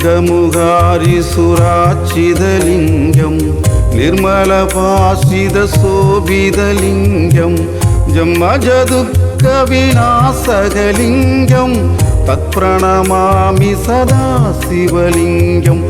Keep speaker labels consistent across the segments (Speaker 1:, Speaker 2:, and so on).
Speaker 1: मङ्गमुगारिसुराचिदलिङ्गं निर्मलभाषितशोभितलिङ्गं जन्मजदुःखविनाशकलिङ्गं तत्प्रणमामि सदा शिवलिङ्गम्।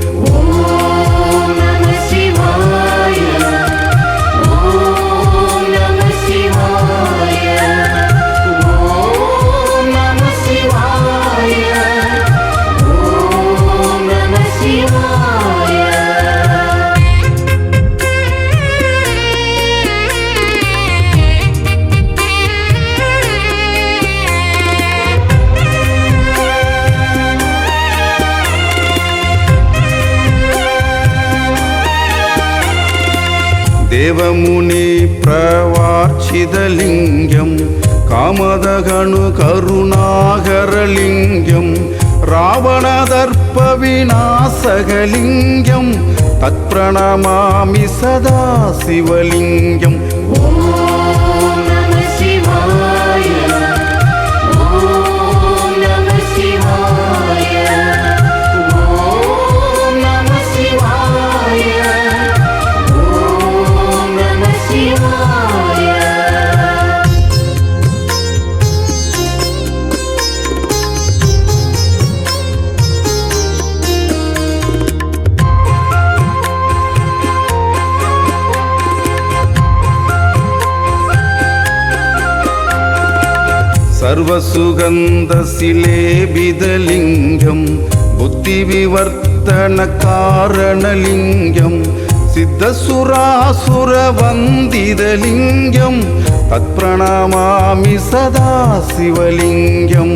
Speaker 1: देवमुनि प्रवार्चितलिङ्गं कामदगणु करुणाकरलिङ्गं रावणदर्पविनाशकलिङ्गं तत्प्रणमामि सदा शिवलिङ्गम्। सर्वसुगन्धशिलेबिदलिङ्गं बुद्धिविवर्तनकारणलिङ्गं सिद्धसुरासुरवन्दितलिङ्गं तत्प्रणमामि सदा शिवलिङ्गम्।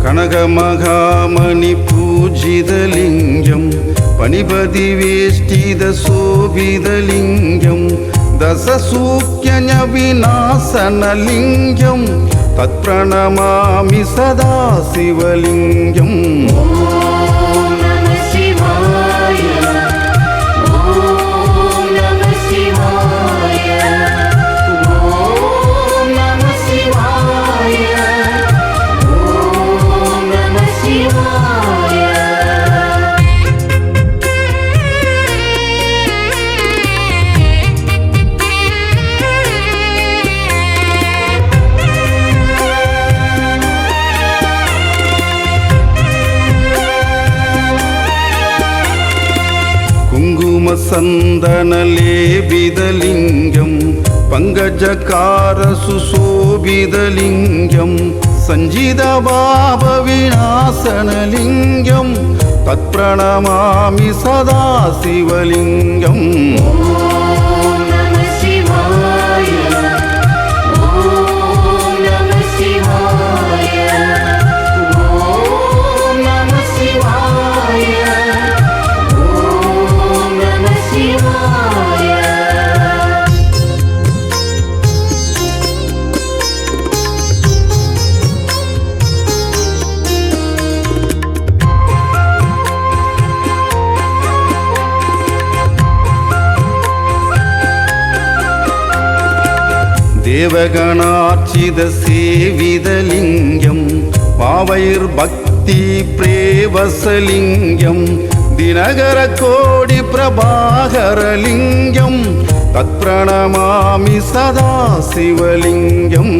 Speaker 1: कनकमहामणिपूजितलिङ्गं पणिपतिवेष्टितशोभितलिङ्गं दशसूक्ष्मविनाशनलिङ्गं तत्प्रणमामि सदा शिवलिङ्गम्। कुङ्कुमसन्दनलेपितलिङ्गं पङ्कजकारसुशोभितलिङ्गं सञ्जितभावविनाशनलिङ्गं तत्प्रणमामि सदा शिवलिङ्गम्। देवगणार्चितसेवितलिङ्गं भावैर्भक्तिप्रेवसलिङ्गं दिनकरकोटिप्रभाकरलिङ्गं तत्प्रणमामि सदा शिवलिङ्गम्।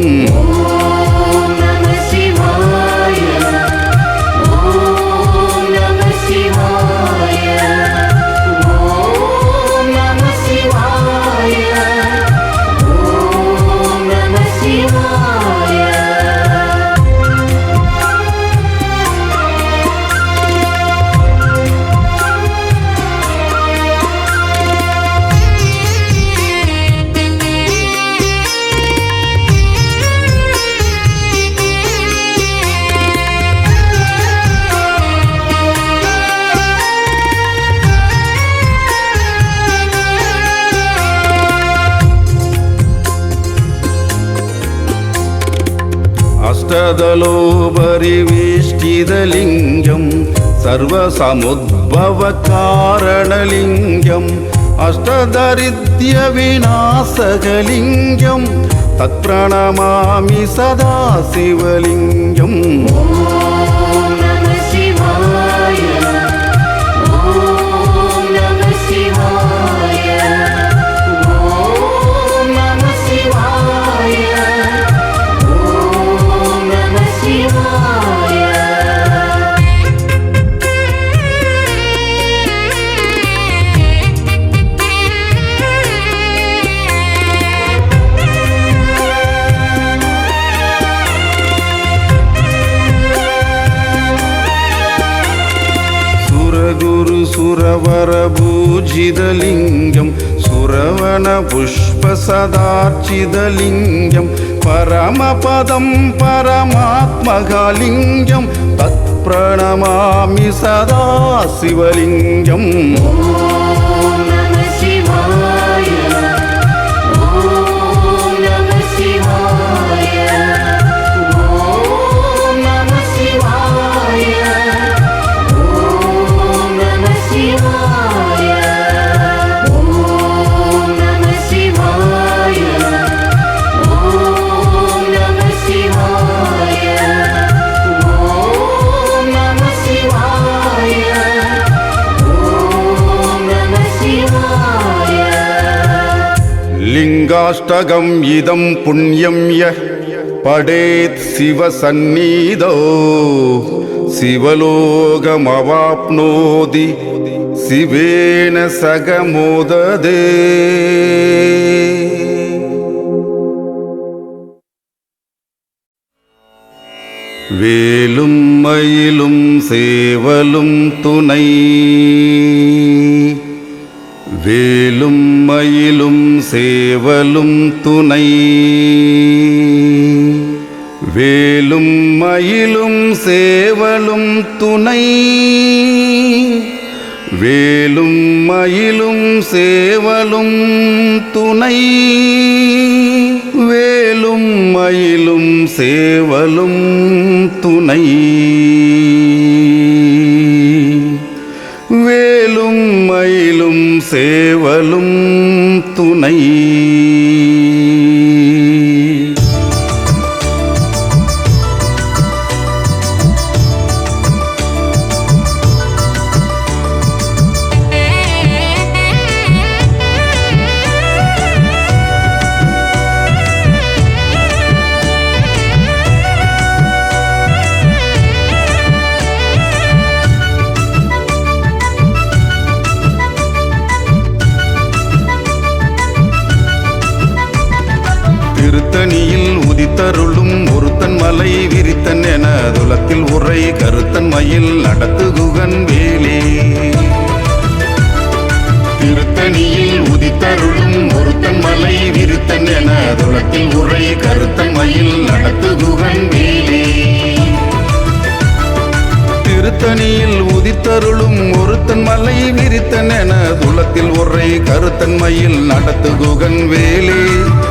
Speaker 1: सरदलोपरिवेष्टितलिङ्गं सर्वसमुद्भवकारणलिङ्गम् अष्टदारिद्र्यविनाशकलिङ्गं तत्प्रणमामि सदा शिवलिङ्गम् गुरु सुरवरभूजितलिङ्गं सुरवनपुष्पसदार्चितलिङ्गं परमपदं परमात्मकलिङ्गं तत्प्रणमामि सदा शिवलिङ्गम् लिङ्गाष्टकम् इदं पुण्यं यः पठेत् शिवसन्निधौ शिवलोकमवाप्नोति शिवेन सह मोदते வேலும் மயிலும் சேவலும் துணை வேலும் மயிலும் சேவலும் துணை வேலும் மயிலும் சேவலும் துணை வேலும் மயிலும் சேவலும் துணை வேலும் மயிலும் சேவலும் துணை வேலும் மயிலும் சேவலும் துணை திருத்தணியில் உதித்தருளும் ஒருத்தன் மலை விரித்தன் என துலத்தில் உரை கருத்தன் மயில் நடத்துகுகன் வேலே திருத்தணியில் உதித்தருளும் ஒருத்தன் மலை விரித்தன் என துலத்தில் உரை கருத்தன் மயில் நடத்துகுகன் வேலே திருத்தணியில் உதித்தருளும் ஒருத்தன் மலை விரித்தன் என துலத்தில் உரை கருத்தன் மயில் நடத்துகுகன் வேலே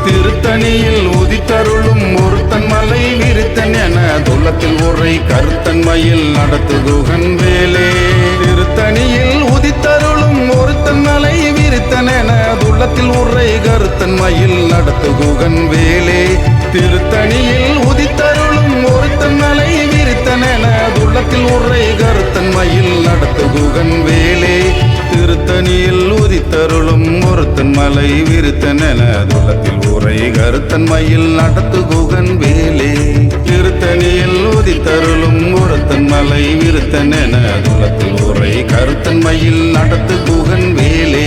Speaker 1: திருத்தணியில் உதித்தருளும் ஒருத்தன் மலை விரித்தன் என துலத்தில் உரை கருத்தன் மயில் நடத்துகுகன் வேலே திருத்தணியில் உதித்தருளும் ஒருத்தன் மலை விரித்தன் என துலத்தில் உரை கருத்தன் மயில் நடத்துகுகன் வேலே திருத்தணியில் உதித்தருளும் ஒருத்தன் மலை விரித்தன் என துலத்தில் உரை கருத்தன் மயில் நடத்துகுகன் வேலே திருத்தணியில் உதித்தருளும் ஒருத்தன் மலை விரித்தன் என துலத்தில் உரை கருத்தன் மயில் நடத்துகுகன் வேலே திருத்தணியில் உதித்தருளும் ஒருத்தன் மலை விரித்தன் என துலத்தில் உரை கருத்தன் மயில் நடத்துகுகன் வேலே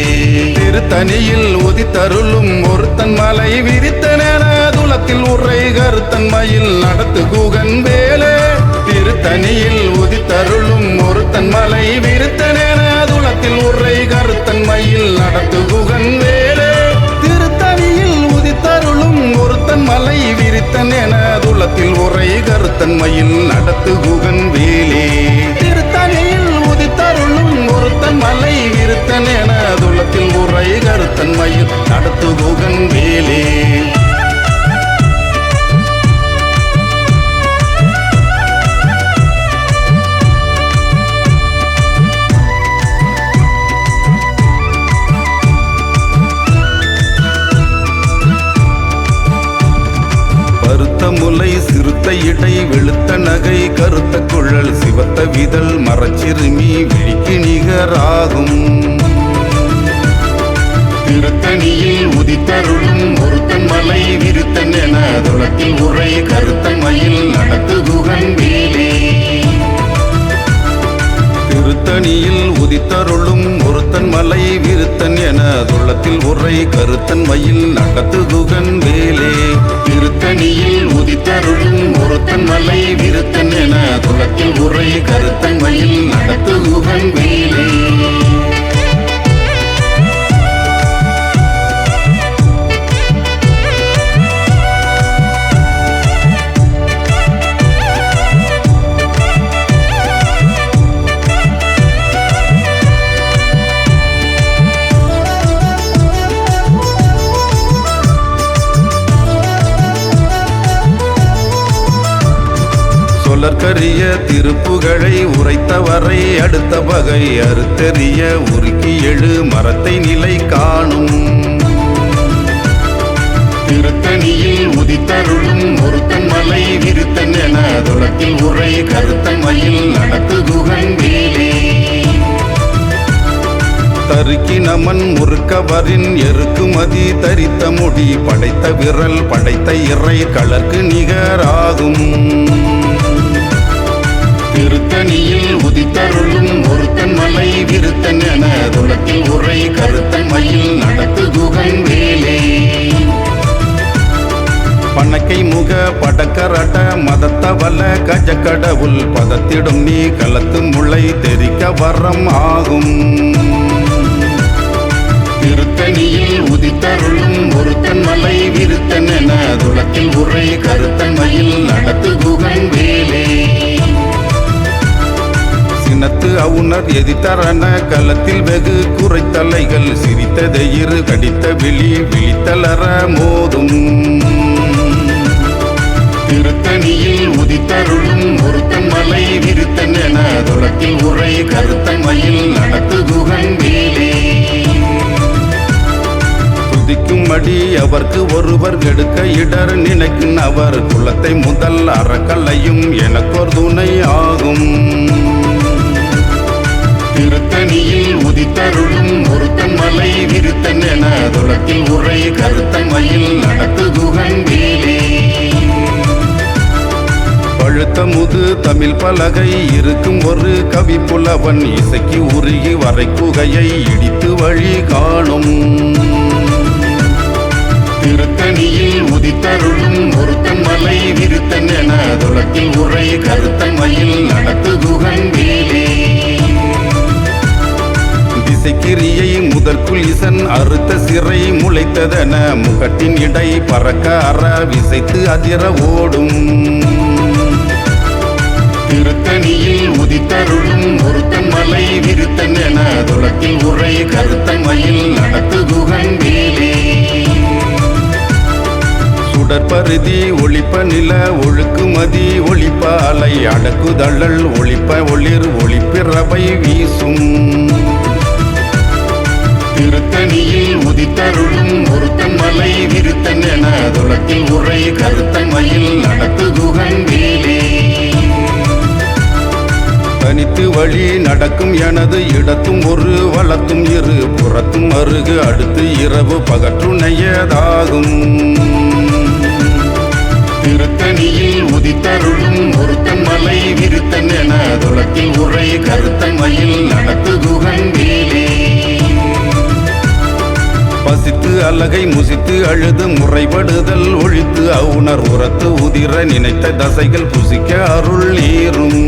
Speaker 1: திருத்தணியில் உதித்தருளும் ஒருத்தன் மலை விரித்தன் என துலத்தில் உரை கருத்தன் மயில் நடத்துகுகன் வேலே திருத்தணியில் உதித்தருளும் ஒருத்தன் மலை விரித்தன் என துலத்தில் உரை கருத்தன் மயில் நடத்துகுகன் வேலே திருத்தணியில் உதித்தருளும் ஒருத்தன் மலை விரித்தன் என துலத்தில் உரை கருத்தன் மயில் நடத்துகுகன் வேலே திருத்தணியில் உதித்தருளும் ஒருத்தன் மலை விரித்தன் என துலத்தில் உரை கருத்தன் மயில் நடத்துகுகன் வேலே தொல்லை சிறுத்த இடை வெளுத்த நகை கருத்த குழல் சிவத்த விதல் மரச்சிறுமி விழிக்கு நிகராகும் திருத்தணியில் உதித்தருளும் ஒருத்தன் மலை விருத்தன் என துளத்தில் உரை கருத்தன் மயில் நடத்து குகன் வேலே திருத்தணியில் உதித்தருளும் ஒருத்தன் மலை விருத்தன் என துளத்தில் உரை கருத்தன் மயில் நடத்து குகன் வேலே திருத்தணியில் உதித்தருளும் ஒருத்தன் மலை விருத்தன் என துளத்தில் உரை கருத்தன் மயில் நடத்து குகன் வேலே சொலற்கரிய திருப்புகழை உரைத்தவரை அடுத்த பகை அறுத்தெறிய உருக்கி எழு மரத்தை நிலை காணும் திருத்தணியில் உதித்தருளும் ஒருத்தன் மலை விருத்தன் என துளத்தில் உரை கருத்தன் மயில் நடத்து குகன் வேலே தருக்கி நமன் முறுக்கவரின் எருக்குமதி தரித்த முடி படைத்த விரல் படைத்த இறை களர்க்கு நிகராகும் திருத்தணியில் உதித்தருளும் ஒருத்தன் மலை விருத்தன் என துளத்தில் உரை கருத்தன் மயில் நடத்து குகன் வேலே பணக்கை முக படக்கரட மதத்தவல கஜக்கடவுள் பதத்திடும் நீ கலத்து முளை தெரிக்க வரம் ஆகும் திருத்தணியில் உதித்தருளும் ஒருத்தன் மலை விருத்தன் என துளத்தில் உரை கருத்தன் மயில் நடத்து குகன் வேலே சினத்து அவுணர் எதித்தரன கலத்தில் வெகு குறைத்தலைகள் சிரித்ததை இரு கடித்த விழி விழித்தலர மோதும் திருத்தணியில் உதித்தருளும் ஒருத்தன் மலை விருத்தன் என துளத்தில் உரை கருத்தன் மயில் நடத்து குகன் வேலே துதிக்கும் அடி அவர்க்கு ஒருவர் கெடுக்க இடர் நினைக்கும் அவர் குலத்தை முதல் அறக்கல்லையும் எனக்கொரு துணை ஆகும் திருத்தணியில் உதித்தருளும் ஒருத்தன் மலை விருத்தன் என துளத்தில் உரை கருத்தன் மயில் நடத்து குகன் வேலே பழுத்த முது தமிழ் பலகை இருக்கும் ஒரு கவி புலவன் இசைக்கு உருகி வரை குகையை இடித்து வழி காணும் திருத்தணியில் உதித்தருளும் ஒருத்தன் மலை விருத்தன் என துளத்தில் உரை கருத்தன் மயில் நடத்து குகன் வேலே திசைக்கிரியை முதற்குள் இசன் அறுத்த சிறை முளைத்ததென முகட்டின் இடை பறக்க அற விசைத்து அதிர ஓடும் திருத்தணியில் உதித்தருளும் ஒருத்தன் மலை விருத்தன் என துளத்தில் உரை கருத்தன் மயில் நடத்து குகன் வேலே சுடற்பருதி ஒளிப்ப நில ஒழுக்குமதி ஒளிப்ப அலை அடக்குதழல் ஒளிப்ப ஒளிர் ஒளிப்பிறவை வீசும் திருத்தணியில் உதித்தருளும் ஒருத்தன் மலை விருத்தன் என துளத்தில் உரை கருத்தன் மயில் நடத்து குகன் வேலே தனித்து வழி நடக்கும் எனது இடத்தும் ஒரு வளத்தும் இரு புறத்தும் அருகு அடுத்து இரவு பகற்றுணையதாகும் திருத்தணியில் உதித்தருளும் ஒருத்தன் மலை விருத்தன் என துளத்தில் உரை கருத்தன் மயில் நடத்து குகன் வேலே பசித்து அலகை முசித்து அழுது முறைப்படுதல் ஒழித்து அவுணர் உரத்து உதிர நினைத்த தசைகள் புசிக்க அருள் ஏறும்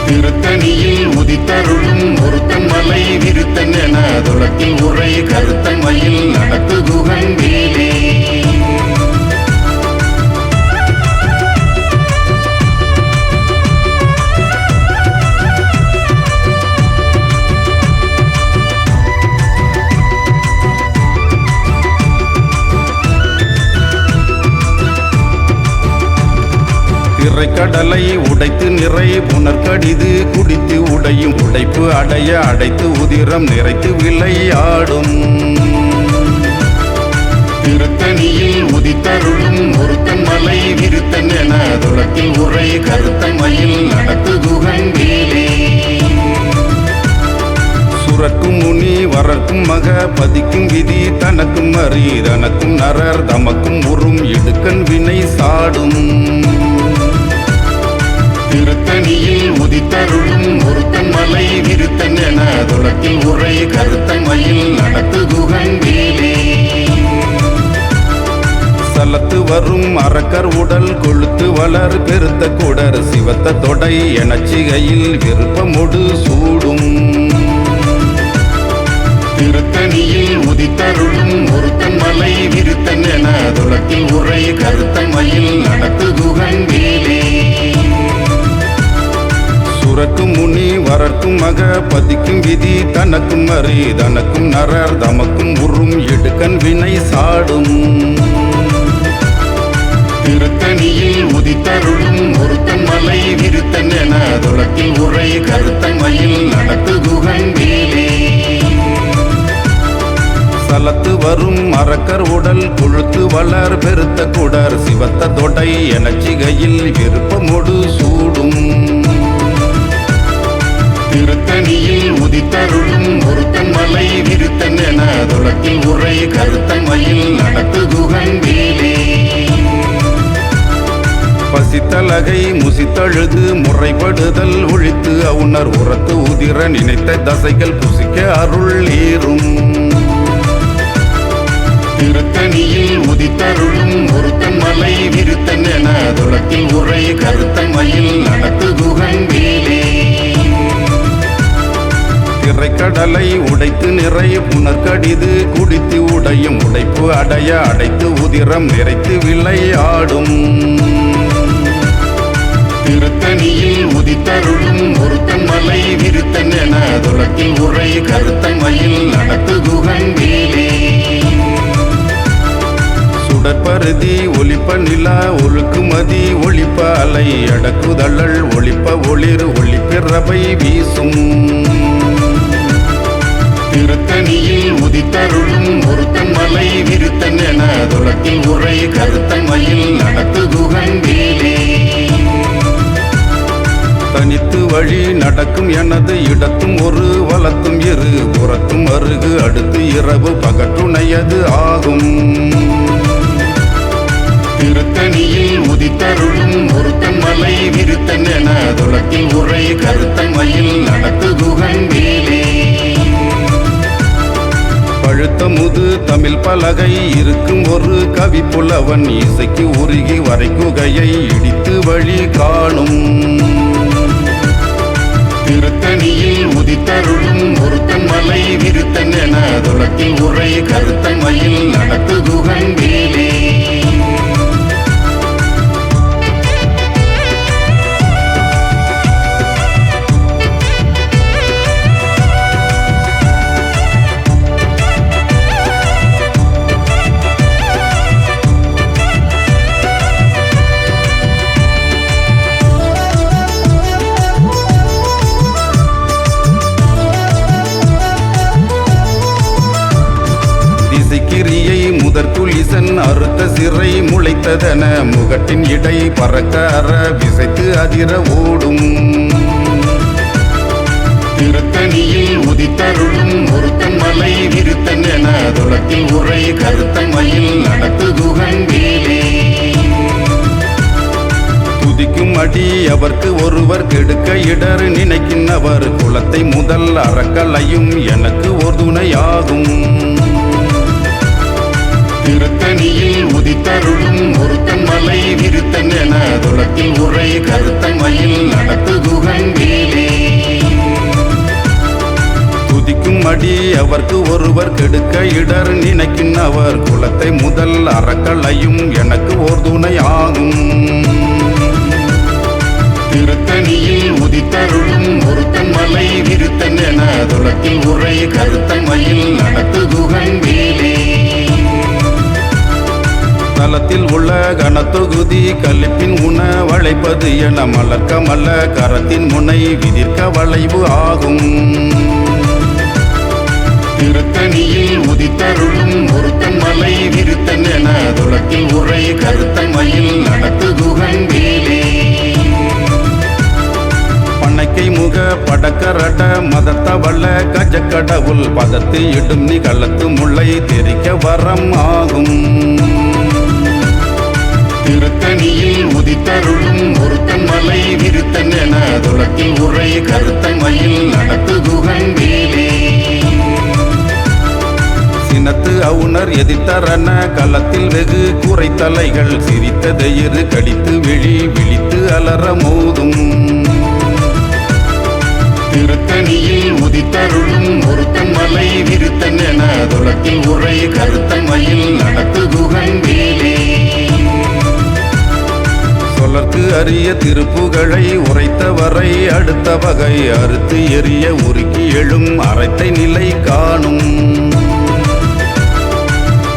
Speaker 1: திருத்தணியில் உதித்தருளும் ஒருத்தன் மலை விருத்தன் என துளத்தில் உரை கருத்தன் மயில் நடத்து குகன் வேலே கடலை உடைத்து நிறை புனர்கடிது குடித்து உடையும் உடைப்பு அடைய அடைத்து உதிரம் நிறைத்து விளையாடும் திருத்த திருத்தணியில் உதித்தருளும் ஒருத்தன் மலை விருத்தன் என துளத்தில் உரை கருத்தன் மயில் நடத்துகுகன் வேலே. சுரக்கும் முனி வரக்கும் மக பதிக்கும் விதி தனக்கும் அறி தனக்கும் நரர் தமக்கும் உறும் இடுக்கன் வினை சாடும். திருத்தணியில் உதித்தருளும் ஒருத்தன் மலை விருத்தன் என துளத்தில் உரை கருத்தன் மயில் நடத்துகுகன் வேலே. சலத்து வரும் அரக்கர் உடல் கொழுத்து வளர் பெருத்த கொடர் சிவத்த தொடை எனச்சிகையில் விருப்பமொடு சூடும். திருத்தணியில் உதித்தருளும் ஒருத்தன் மலை விருத்தன் என துளத்தில் உரை கருத்தன் மயில் நடத்துகுகன் வேலே. சுரக்கும் முனி வரக்கும் மக பதிக்கும் விதி தனக்கும் அறி தனக்கும் நரர் தமக்கும் உறும் இடுக்கன் வினை சாடும். திருத்தணியில் உதித்தருளும் ஒருத்தன் மலை விருத்தன் என துளத்தில் உரை கருத்தன் மயில் நடத்துகுகன் வேலே. சலத்து வரும் அரக்கர் உடல் கொழுத்து வளர் பெருத்த குடர் சிவத்த தொடை எனச்சிகையில் விருப்பமொடு சூடும். திருத்தணியில் உதித்தருளும் ஒருத்தன் மலை விருத்தன் என துளத்தில் உரை கருத்தன் மயில் நடத்துகுகன் வேலே. பசித்தலகை முசித்தழுது முறைப்படுதல் ஒழித்து அவுணர் உரத்து உதிர நினைத்த தசைகள் புசிக்க அருள் ஏறும். திருத்தணியில் உதித்தருளும் ஒருத்தன் மலை விருத்தன் என துளத்தில் உரை கருத்தன் மயில் நடத்துகுகன் வேலே. திரைக்கடலை உடைத்து நிறை புனர்கடிது குடித்து உடையும் உடைப்பு அடைய அடைத்து உதிரம் நிறைத்து விளையாடும். திருத்தணியில் உதித்தருளும் ஒருத்தன் மலை விருத்தன் என துளத்தில் உரை கருத்தன் மயில் நடத்துகுகன் வேலே. சுடற்பருதி ஒளிப்ப நிலா ஒழுக்குமதி ஒளிப்ப அலை அடக்குதழல் ஒளிப்ப ஒளிர் ஒளிப்பிறவை வீசும். திருத்தணியில் உதித்தருளும் ஒருத்தன் மலை விருத்தன் என துளத்தில் உரை கருத்தன் மயில் நடத்துகுகன் வேலே. தனித்து வழி நடக்கும் எனது இடத்தும் ஒரு வலத்தும் இரு புறத்தும் அருகு அடுத்து இரவு பகற்றுணையது ஆகும். திருத்தணியில் உதித்தருளும் ஒருத்தன் மலை விருத்தன் என துளத்தில் உரை கருத்தன் மயில் நடத்துகுகன் வேலே. பழுத்த முது தமிழ் பலகை இருக்கும் ஒரு கவி புலவன் இசைக்கு உருகி வரைக்குகையை இடித்து வழி காணும். திருத்தணியில் உதித்தருளும் ஒருத்தன் மலை விருத்தன் என துளத்தில் உரை கருத்தன் மயில் நடத்துகுகன் வேலே. கிரியை முதற்குலிசன் அறுத்த சிறை முளைத்ததென முகட்டின் இடை பறக்க அற விசைத்து அதிர ஓடும். திருத்தணியில் உதித்தருளும் ஒருத்தன் மலை விருத்தன் என துளத்தில் உரை கருத்தன் மயில் நடத்துகுகன் வேலே. துதிக்கும் அடி அவர்க்கு ஒருவர் கெடுக்க இடர் நினைக்கின் அவர் குலத்தை முதல் அறக்கலையும் எனக்கு ஒரு துணையாகும். திருத்தணியில் உதித்தருளும் ஒருத்தன் மலை விருத்தன் என துளத்தில் உரை கருத்தன் மயில் நடத்துகுகன் வேலே. துதிக்கும் அடி அவர்க்கு ஒருவர் கெடுக்க இடர் நினைக்கின் அவர் குலத்தை முதல் அறக்கலையும் எனக்கு ஓர் துணையாகும். திருத்தணியில் உதித்தருளும் ஒருத்தன் மலை விருத்தன் என துளத்தில் உரை கருத்தன் மயில் நடத்துகுகன் வேலே. தலத்தில் உள்ள கனத்தொகுதி கலிப்பின் உண வளைப்பது என மலர்க்க மல்ல கரத்தின் முனை விதிர்க்க வளைவு ஆகும். திருத்தணியில் உதித்தருளும் ஒருத்தன் மலை விருத்தன் என துளத்தில் உரை கருத்தன் மயில் நடத்துகுகன் வேலே. பண்ணைக்கை முக படக்கரட மதத்தவள கஜக்கடவுள் பதத்து இடும் நிகழத்து முல்லை தெரிக்க வரம் ஆகும். திருத்தணியில் உதித்தருளும் ஒருத்தன் மலை விருத்தன் என துளத்தில் உரை கருத்தன் மயில் நடத்துகுகன் வேலே. சினத்து அவுணர் எதிர்த்தரன களத்தில் வெகு குறைத்தலைகள் சிரித்ததை இரு கடித்து விழித்து அலற மோதும். திருத்தணியில் உதித்தருளும் ஒருத்தன் மலை விருத்தன் என துளத்தில் உரை கருத்தன் மயில் நடத்துகுகன் வேலே. சொல்லற்கு அரிய திருப்புகழை உரைத்தவரை அடுத்த வகை அறுத்து எரிய உருக்கி எழும் அரைத்தை நிலை காணும்.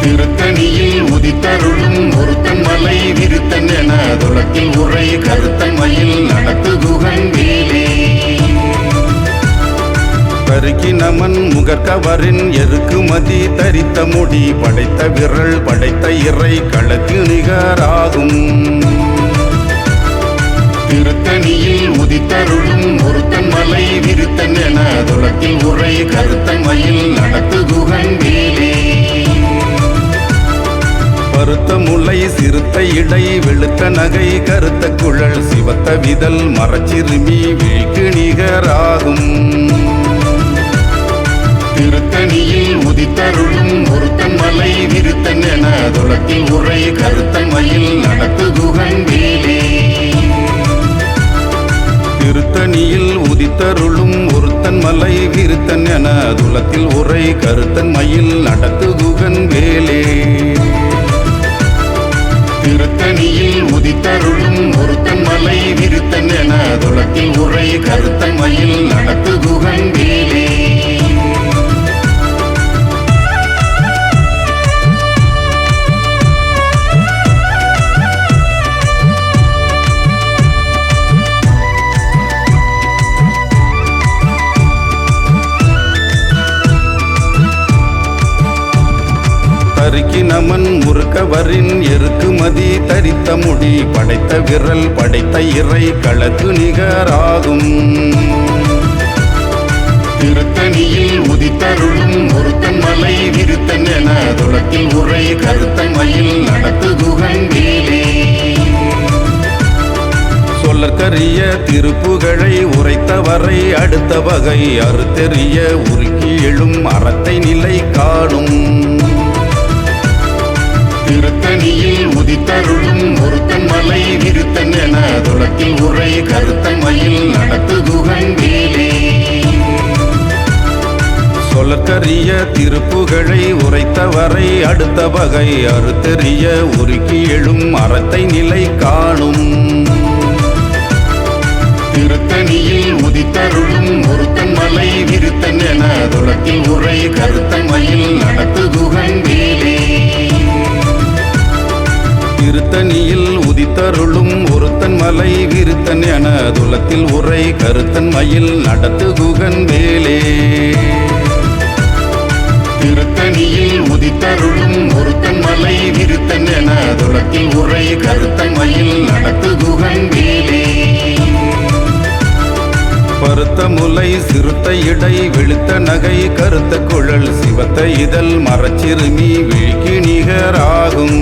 Speaker 1: திருத்தணியில் உதித்தருளும் ஒருத்தன் மலை விருத்தன் என துளத்தில் உரை கருத்தன் மயில் நடத்துகுகன் வேலே. கருக்கி நமன் முகர்கவரின் எருக்குமதி தரித்த முடி படைத்த விரல் படைத்த இறை களக்கு நிகராகும். திருத்தணியில் உதித்தருளும் ஒருத்தன் மலை விருத்தன் என துளத்தில் உரை கருத்தன் மயில் நடத்துகுகன் வேலே. பருத்த முல்லை சிறுத்த இடை வெளுத்த நகை கருத்த குழல் சிவத்த விதல் மரச்சிறுமி விழிக்கு நிகராகும். திருத்தணியில் உதித்தருளும் ஒருத்தன் மலை விருத்தன் என துளத்தில் உரை கருத்தன் மயில் நடத்துகுகன் வேலே. திருத்தணியில் உதித்தருளும் ஒருத்தன் மலை விருத்தன் என துளத்தில் உரை கருத்தன் மயில் நடத்துகுகன் வேலே. திருத்தணியில் உதித்தருளும் ஒருத்தன் மலை விருத்தன் என துளத்தில் உரை கருத்தன் மயில் நடத்துகுகன் வேலே. தருக்கி நமன் முறுக்கவரின் எருக்குமதி தரித்த முடி படைத்த விரல் படைத்த இறை களக்கு நிகராகும். திருத்தணியில் உதித்தருளும் ஒருத்தன் மலை விருத்தன் என துளத்தில் உரை கருத்தன் மயில் நடத்துகுகன் வேலே. சொல்லற்கரிய திருப்புகழை உரைத்தவரை அடுத்த வகை அறுத்தெறிய உருக்கி எழும் அறத்தை நிலை காணும். திருத்தணியில் உதித்தருளும் ஒருத்தன் மலை விருத்தன் என துளத்தில் உரை கருத்தன் மயில் நடத்துகுகன் வேலே. சொல்லற்கரிய திருப்புகழை உரைத்தவரை அடுத்த வகை அறுத்தெறிய உருக்கி எழும் அறத்தை நிலை காணும். திருத்தணியில் உதித்தருளும் ஒருத்தன் மலை விருத்தன் என துளத்தில் உரை கருத்தன் மயில் நடத்துகுகன் வேலே. திருத்தணியில் உதித்தருளும் ஒருத்தன் மலை விருத்தன் என துளத்தில் உரை கருத்தன் மயில் நடத்துகுகன் வேலே. திருத்தணியில் உதித்தருளும் ஒருத்தன் மலை விருத்தன் என துளத்தில் உரை கருத்தன் மயில் நடத்துகுகன் வேலே. பருத்த முலை சிறுத்த இடை வெளுத்த நகை கருத்த குழல் சிவத்த இதழ் மரச்சிறுமி விழிக்கு நிகராகும்.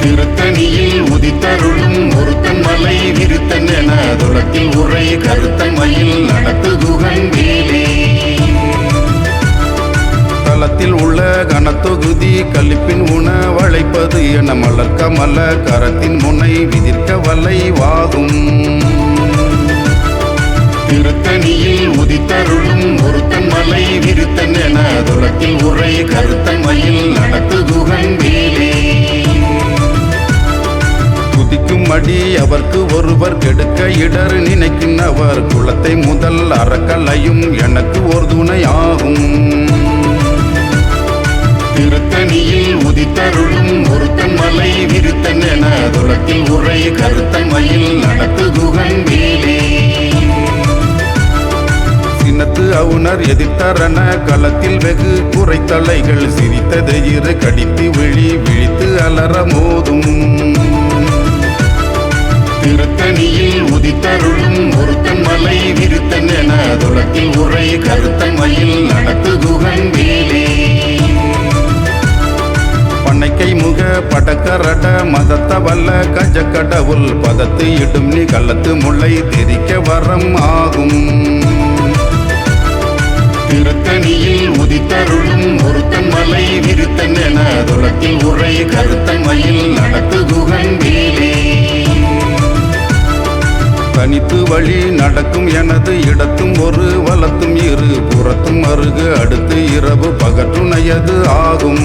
Speaker 1: திருத்தணியில் உதித்தருளும் ஒருத்தன் மலை விருத்தன் என துளத்தில் உரை கருத்தன் மயில் நடத்துகுகன் வேலே. தலத்தில் உள்ள கனத்தொகுதி கலிப்பின் உணவழைப்பது என மலர்க்க மல கரத்தின் முனை விதிர்க்க வலைவாகும். திருத்தணியில் உதித்தருளும் ஒருத்தன் மலை விருத்தன் என துளத்தில் உரை கருத்தன் மயில் நடத்துகுகன் வேலே. குதிக்கும் அடி அவர்க்கு ஒருவர் கெடுக்க இடர் நினைக்கும் அவர் குலத்தை முதல் அறக்கலையும் எனக்கு ஒரு துணை ஆகும். திருத்தணியில் உதித்தருளும் ஒருத்தன் மலை விருத்தன் என துளத்தில் உரை கருத்தன் மயில் நடத்துகுகன் வேலே. சினத்து அவுணர் எதிர்த்தரன களத்தில் வெகு குறைத்தலைகள் சிரித்தது இரு கடித்து விழித்து அலற மோதும் திருத்தணியில் உதித்தருளும் ஒருத்தன் மலை விருத்தன் என துளத்தில் உரை கருத்தன் மயில் நடத்து குகன் வேலே பண்ணைக்கை முக படக்கரட மதத்த வல்ல கஜ கடவுள் பதத்து இடும் நீ கள்ளத்து முல்லை தெரிக்க வரம் ஆகும் திருத்தணியில் உதித்தருளும் ஒருத்தன் மலை விருத்தன் என துளத்தில் உரை கருத்தன் மயில் நடத்து குகன் வேலே தனித்து வழி நடக்கும் எனது இடத்தும் ஒரு வலத்தும் இரு புறத்தும் அருகு அடுத்து இரவு பகற்றுணையது ஆகும்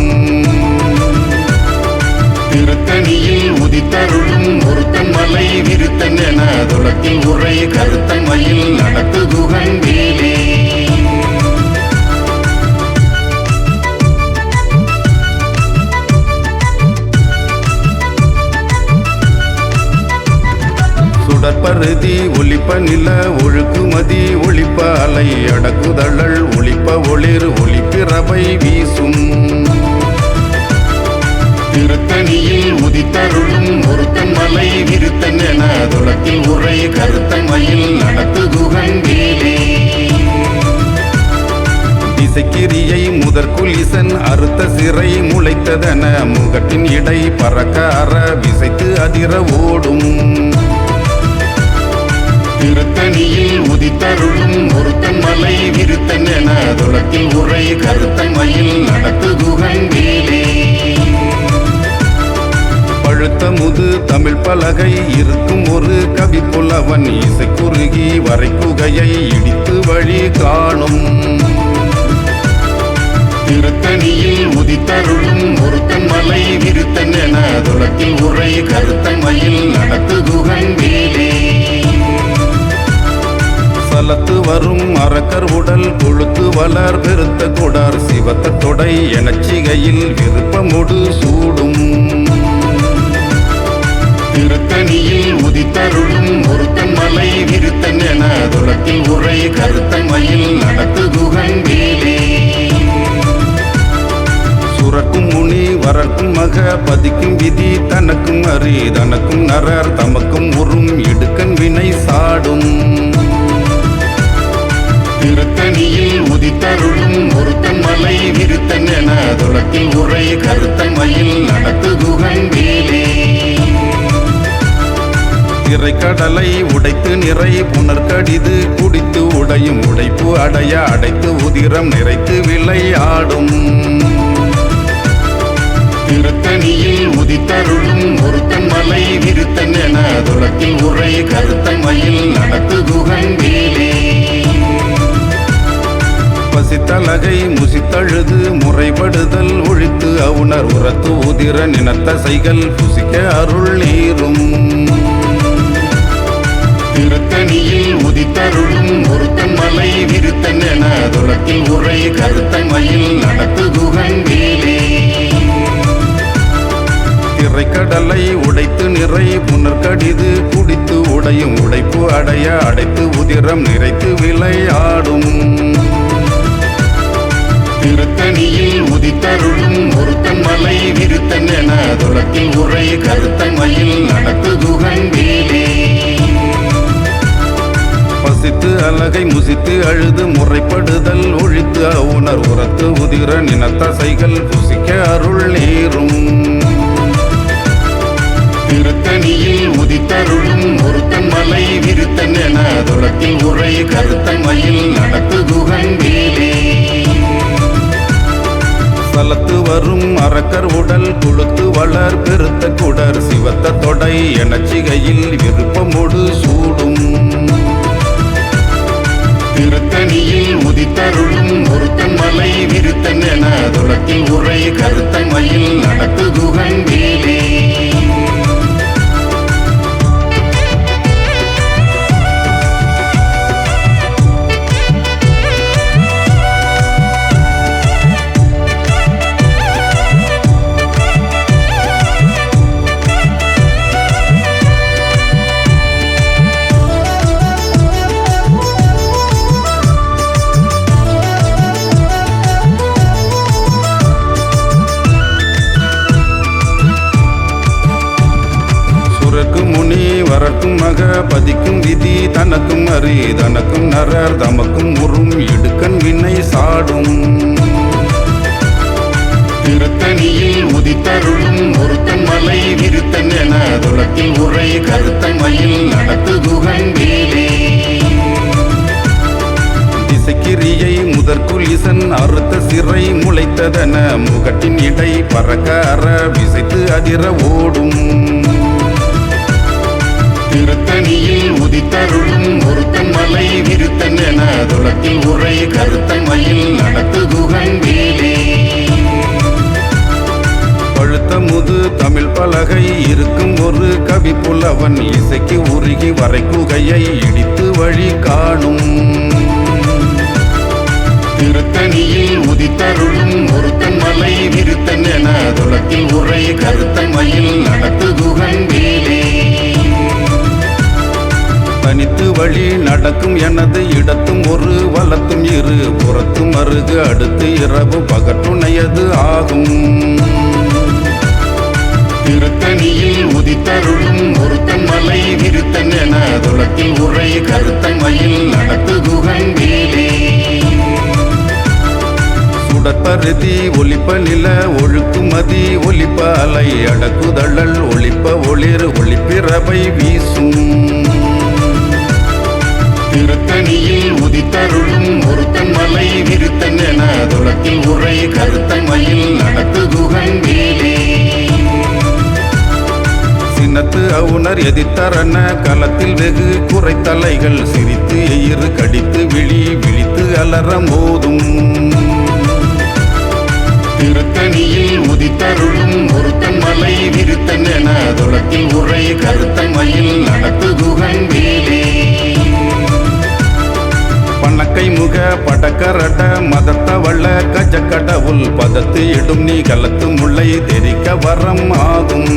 Speaker 1: திருத்தணியில் உதித்தருளும் ஒருத்தன் மலை விருத்தன் என துளத்தில் உரை கருத்தன் மயில் நடத்து குகன் வேலே சுடற்பருதி ஒளிப்ப நில ஒழுக்குமதி ஒளிப்ப அலை அடக்குதழல் ஒளிப்ப ஒளிர் ஒளிப்பிறவை வீசும் திருத்தணியில் உதித்தருளும் ஒருத்தன் மலை விருத்தன் என துளத்தில் உரை கருத்தன் மயில் நடத்து குகன் வேலே திசைக்கிரியை முதற்குலிசன் அறுத்த சிறை முளைத்ததென முகட்டின் இடை பறக்க அற விசைத்து அதிர ஓடும் திருத்தணியில் உதித்தருளும் ஒருத்தன் மலை விருத்தன் என துளத்தில் உரை கருத்தன் மயில் நடத்து குகன் வேலே பழுத்த முது தமிழ் பலகை இருக்கும் ஒரு கவி புலவன் இசை குறுகி வரைக்குகையை இடித்து வழி காணும் திருத்தணியில் உதித்தருளும் ஒருத்தன் மலை விருத்தன் என துளத்தில் உரை கருத்தன் மயில் நடத்து குகன் வேலே சலத்து வரும் அரக்கர் உடல் கொழுத்து வளர் பெருத்த கொடார் சிவத்த தொடை எனச்சிகையில் விருப்பமுடு சூடும் திருத்தணியில் உதித்தருளும் ஒருத்தன் மலை விருத்தன் என துளத்தில் உரை கருத்தன் மயில் நடத்து குகன் வேலே சுரக்கும் முனி வரக்கும் மக பதிக்கும் விதி தனக்கும் அறி தனக்கும் நரர் தமக்கும் உறும் இடுக்கன் வினை சாடும் திருத்தணியில் உதித்தருளும் ஒருத்தன் மலை விருத்தன் என துளத்தில் உரை கருத்தன் மயில் நடத்து குகன் வேலே திரைக்கடலை உடைத்து நிறை புனர்கடிது குடித்து உடையும் உடைப்பு அடைய அடைத்து உதிரம் நிறைத்து விளையாடும் திருத்தணியில் உதித்தருளும் ஒருத்தன் மலை விருத்தன் என துளத்தில் உரை கருத்தன் மயில் நடத்து குகன் வேலே பசித்தலகை முசித்தழுது முறைப்படுதல் ஒழித்து அவுணர் உரத்து உதிர நினத்த சைகள் புசிக்க அருள் நீரும் திருத்தணியில் உதித்தருளும் ஒருத்தன் மலை விருத்தன் என துளத்தில் உரை கருத்தன் மயில் நடத்து குகன் வேலே திரைக்கடலை உடைத்து நிறை புனர்கடிது குடித்து உடையும் உடைப்பு அடைய அடைத்து உதிரம் நிறைத்து விளையாடும் திருத்தணியில் உதித்தருளும் ஒருத்தன் மலை விருத்தன் என துளத்தில் உரை கருத்தன் மயில் நடத்து குகன் வேலே பசித்து அலகை முசித்து அழுது முறைப்படுதல் ஒழித்து அவுணர் உரத்து உதிர நினத்தசைகள் புசிக்க அருள் நீரும் திருத்தணியில் உதித்தருளும் ஒருத்தன் மலை விருத்தன் என துளத்தில் உரை கருத்தன் மயில் நடத்து குகன் வேலே சலத்து வரும் அரக்கர் உடல் கொழுத்து வளர் பெருத்த குடர் சிவத்த தொடை எனச்சிகையில் விருப்பமோடு சூடும் திருத்தணியில் உதித்தருளும் ஒருத்தன் மலை விருத்தன் என துளத்தில் உரை கருத்தன் மயில் நடத்து குகன் வேலே நன்றி தனக்கும் நரர் தமக்கும் உறும் இடுக்கண் வினை சாடும் திருத்தணியில் உதித்தருளும் ஒருத்தன் மலை விருத்தன் என துளத்தில் உரை கருத்தன் மயில் நடத்து குகன் வேலே திசைக்கிரியை முதற்குள் இசன் அறுத்த சிறை முளைத்ததென முகட்டின் இடை பறக்க அற விசைத்து அதிர ஓடும் திருத்தணியில் உதித்தருளும் ஒருத்தன் மலை விருத்தன் என துளத்தில் உரை கருத்தன் மயில் நடத்து குகன் வேலே பழுத்த முது தமிழ் பலகை இருக்கும் ஒரு கவி புலவன் இசைக்கு உருகி வரைக்குகையை இடித்து வழி காணும் திருத்தணியில் உதித்தருளும் ஒருத்தன் மலை விருத்தன் என துளத்தில் உரை கருத்தன் மயில் நடத்து குகன் வேலே தனித்து வழி நடக்கும் எனது இடத்தும் ஒரு வலத்தும் இரு புறத்தும் அருகு அடுத்து இரவு பகற்றுணையது ஆகும் திருத்தணியில் உதித்தருளும் ஒருத்தன் மலை விருத்தன் என துளத்தில் உரை கருத்தன் மயில் நடத்து குகன் வேலே சுடற்பருதி ஒலிப்ப நில ஒழுக்குமதி ஒலிப்ப அலை அடக்குதழல் ஒளிப்ப ஒளிர் ஒளிப்பிறவை வீசும் திருத்தணியில் உதித்தருளும் ஒருத்தன் மலை விருத்தன் என துளத்தில் உரை கருத்தன் மயில் நடத்து குகன் வேலே சினத்து அவுணர் எதிர்த்தரன களத்தில் வெகு குறைத்தலைகள் சிரித்து எயிறு கடித்து விழித்து அலற மோதும் திருத்தணியில் உதித்தருளும் ஒருத்தன் மலை விருத்தன் என துளத்தில் உரை கருத்தன் மயில் நடத்து குகன் வேலே பணக்கை முக படக்கரட மதத்தவள கஜக்கடவுள் பதத்து இடும் நீ கலத்து முல்லை தெரிக்க வரம் ஆகும்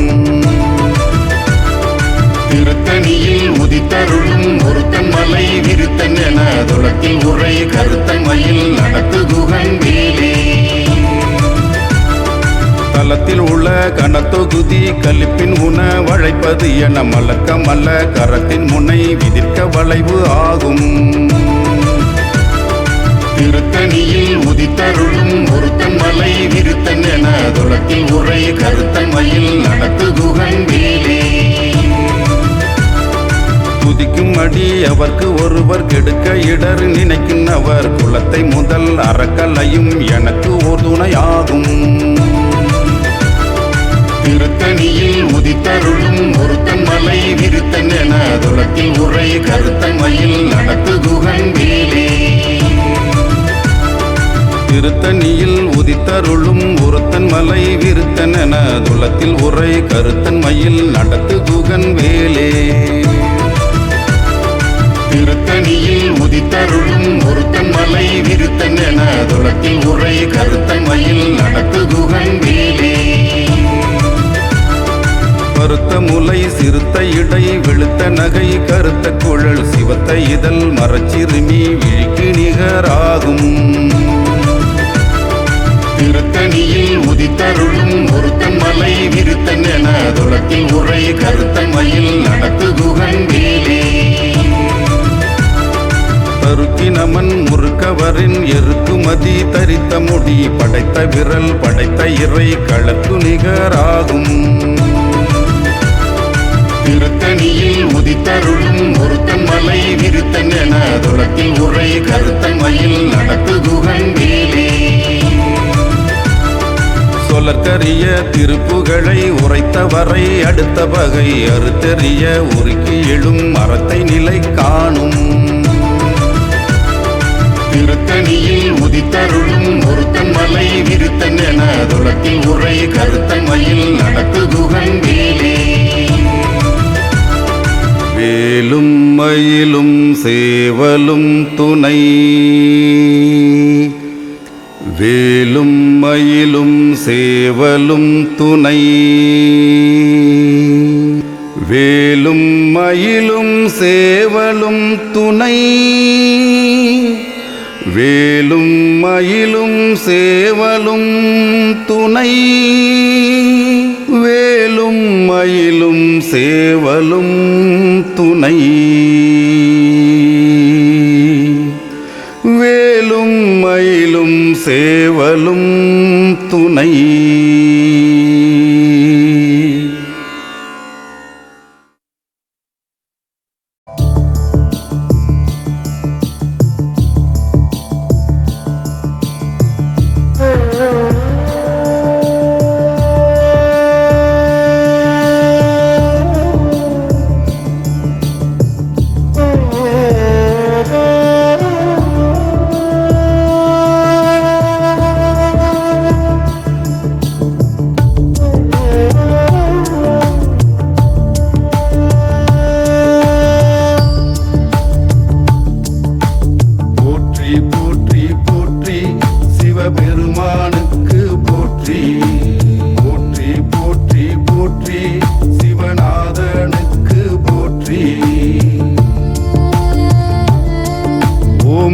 Speaker 1: திருத்தணியில் உதித்தருளும் ஒருத்தன் மலை விருத்தன் என துளத்தில் உரை கருத்தன் மயில் நடத்து குகன் வேலே தலத்தில் உள்ள கனத்தொகுதி கலிப்பின் உண வளைப்பது என மலக்க மல்ல கரத்தின் முனை விதிர்க்க வளைவு ஆகும் திருத்தணியில் உதித்தருளும் ஒருத்தன் மலை விருத்தன் என துளத்தில் உரை கருத்தன் மயில் நடத்து குகன் வேலே துதிக்கும் அடி அவர்க்கு ஒருவர் கெடுக்க இடர் நினைக்கும் அவர் குலத்தை முதல் அறக்கலையும் எனக்கு ஓர் துணையாகும் திருத்தணியில் உதித்தருளும் ஒருத்தன் மலை விருத்தன் என துளத்தில் உரை கருத்தன் மயில் நடத்து குகன் வேலே திருத்தணியில் உதித்தருளும் ஒருத்தன் மலை விருத்தன் என துளத்தில் உரை கருத்தன் மயில் நடத்து குகன் வேலே திருத்தணியில் உதித்தருளும் ஒருத்தன் மலை விருத்தன் என துளத்தில் உரை கருத்தன் மயில் நடத்து குகன் வேலே பருத்த முலை சிறுத்த இடை வெளுத்த நகை கருத்த குழல் சிவத்த இதழ் மரச்சிறுமி விழிக்கு நிகராகும் திருத்தணியில் உதித்தருளும் ஒருத்தன் மலை விருத்தன் என துளத்தில் உரை கருத்தன் மயில் நடத்து குகன் வேலே தருக்கினமன் முறுக்கவரின் எருக்குமதி தரித்த முடி படைத்த விரல் படைத்த இறை களத்து நிகராகும் திருத்தணியில் உதித்தருளும் ஒருத்தன் மலை விருத்தன் என துளத்தில் உரை கருத்தன் மயில் நடத்து குகன் வேலே சொலற்கரிய திருப்புகளை உரைத்தவரை அடுத்த வகை அறுத்தெறிய உருக்கி எழும் மரத்தை நிலை காணும் திருத்தணியில் உதித்தருளும் ஒருத்தன் மலை விருத்தன் என துளத்தில் உரை கருத்தன் மயில் நடத்து குகன் வேலே வேலும் மயிலும் சேவலும் துணை வேலும் மயிலும் சேவலும் துணை வேலும் மயிலும் சேவலும் துணை வேலும் மயிலும் சேவலும் துணை வேலும் மயிலும் சேவலும் துணை சேவலும் துணை.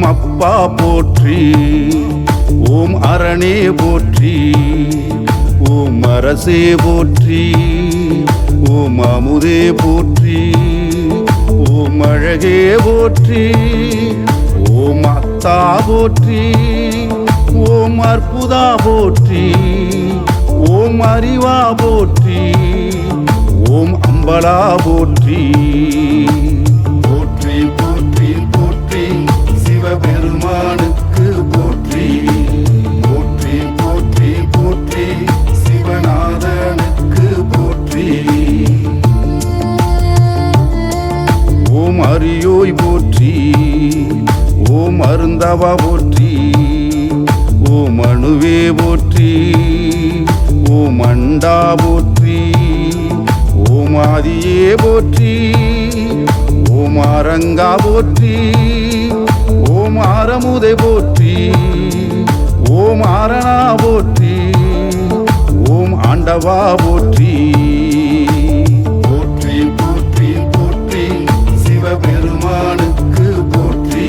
Speaker 1: அப்பா போற்றி, ஓம் அரணே போற்றி, ஓம் அரசே போற்றி, ஓம் அமுதே போற்றி, ஓம் அழகே போற்றி, ஓம் அத்தா போற்றி, ஓம் அற்புதா போற்றி, ஓம் அறிவா போற்றி, ஓம் அம்பலா போற்றி. போற்றி போற்றி போற்றி சிவபெருமானுக்கு போற்றி. போற்றி போற்றி போற்றி சிவநாதனுக்கு போற்றி. ஓம் அரியோய் போற்றி, ஓம் அருந்தவா போற்றி, ஓம் அணுவே போற்றி, ஓம் அண்டா போற்றி, ஓம் ஆதியே போற்றி, ஓம் அரங்கா போற்றி, ஓம் ஆரமுதை போற்றி, ஓம் ஆரணா போற்றி, ஓம் ஆண்டவா போற்றி. போற்றி போற்றி போற்றி சிவபெருமானுக்கு போற்றி.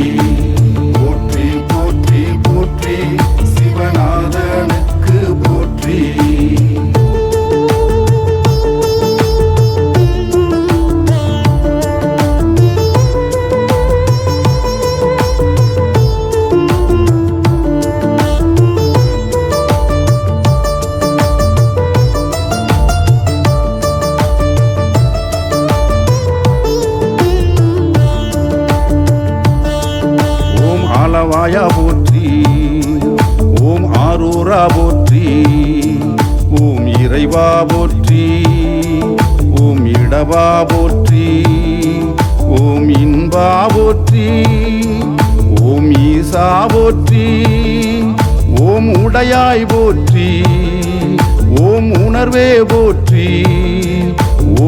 Speaker 1: போற்றி போற்றி போற்றி சிவநாதனுக்கு போற்றி. ஆலவாயா போற்றி, ஓம் ஆரூரா போற்றி, ஓம் இறைவா போற்றி, ஓம் இடவா போற்றி, ஓம் இன்பா போற்றி, ஓம் ஈசா போற்றி, ஓம் உடையாய் போற்றி, ஓம் உணர்வே போற்றி,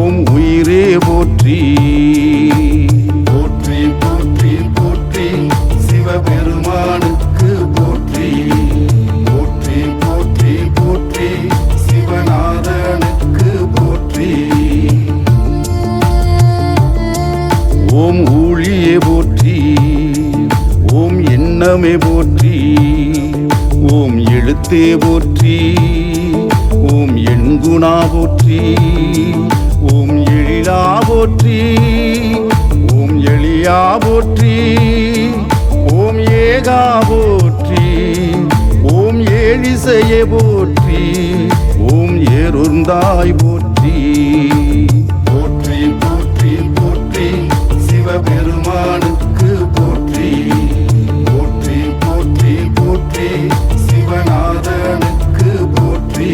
Speaker 1: ஓம் உயிரே போற்றி. போற்றி போற்றி போற்றி சிவபெருமானுக்கு போற்றி. போற்றி போற்றி போற்றி சிவநாதனுக்கு போற்றி. ஓம் ஊழியே போற்றி, ஓம் எண்ணமே போற்றி, ஓம் எழுத்தே போற்றி, ஓம் எண்குணா போற்றி, ஓம் எழிலா போற்றி, ஓம் எளியா போற்றி, ஓம் ஏகா போற்றி, ஓம் ஏழிசையே போற்றி, ஓம் ஏறுந்தாய் போற்றி. போற்றி போற்றி போற்றி சிவபெருமானுக்கு போற்றி. போற்றி போற்றி போற்றி சிவநாதனுக்கு போற்றி.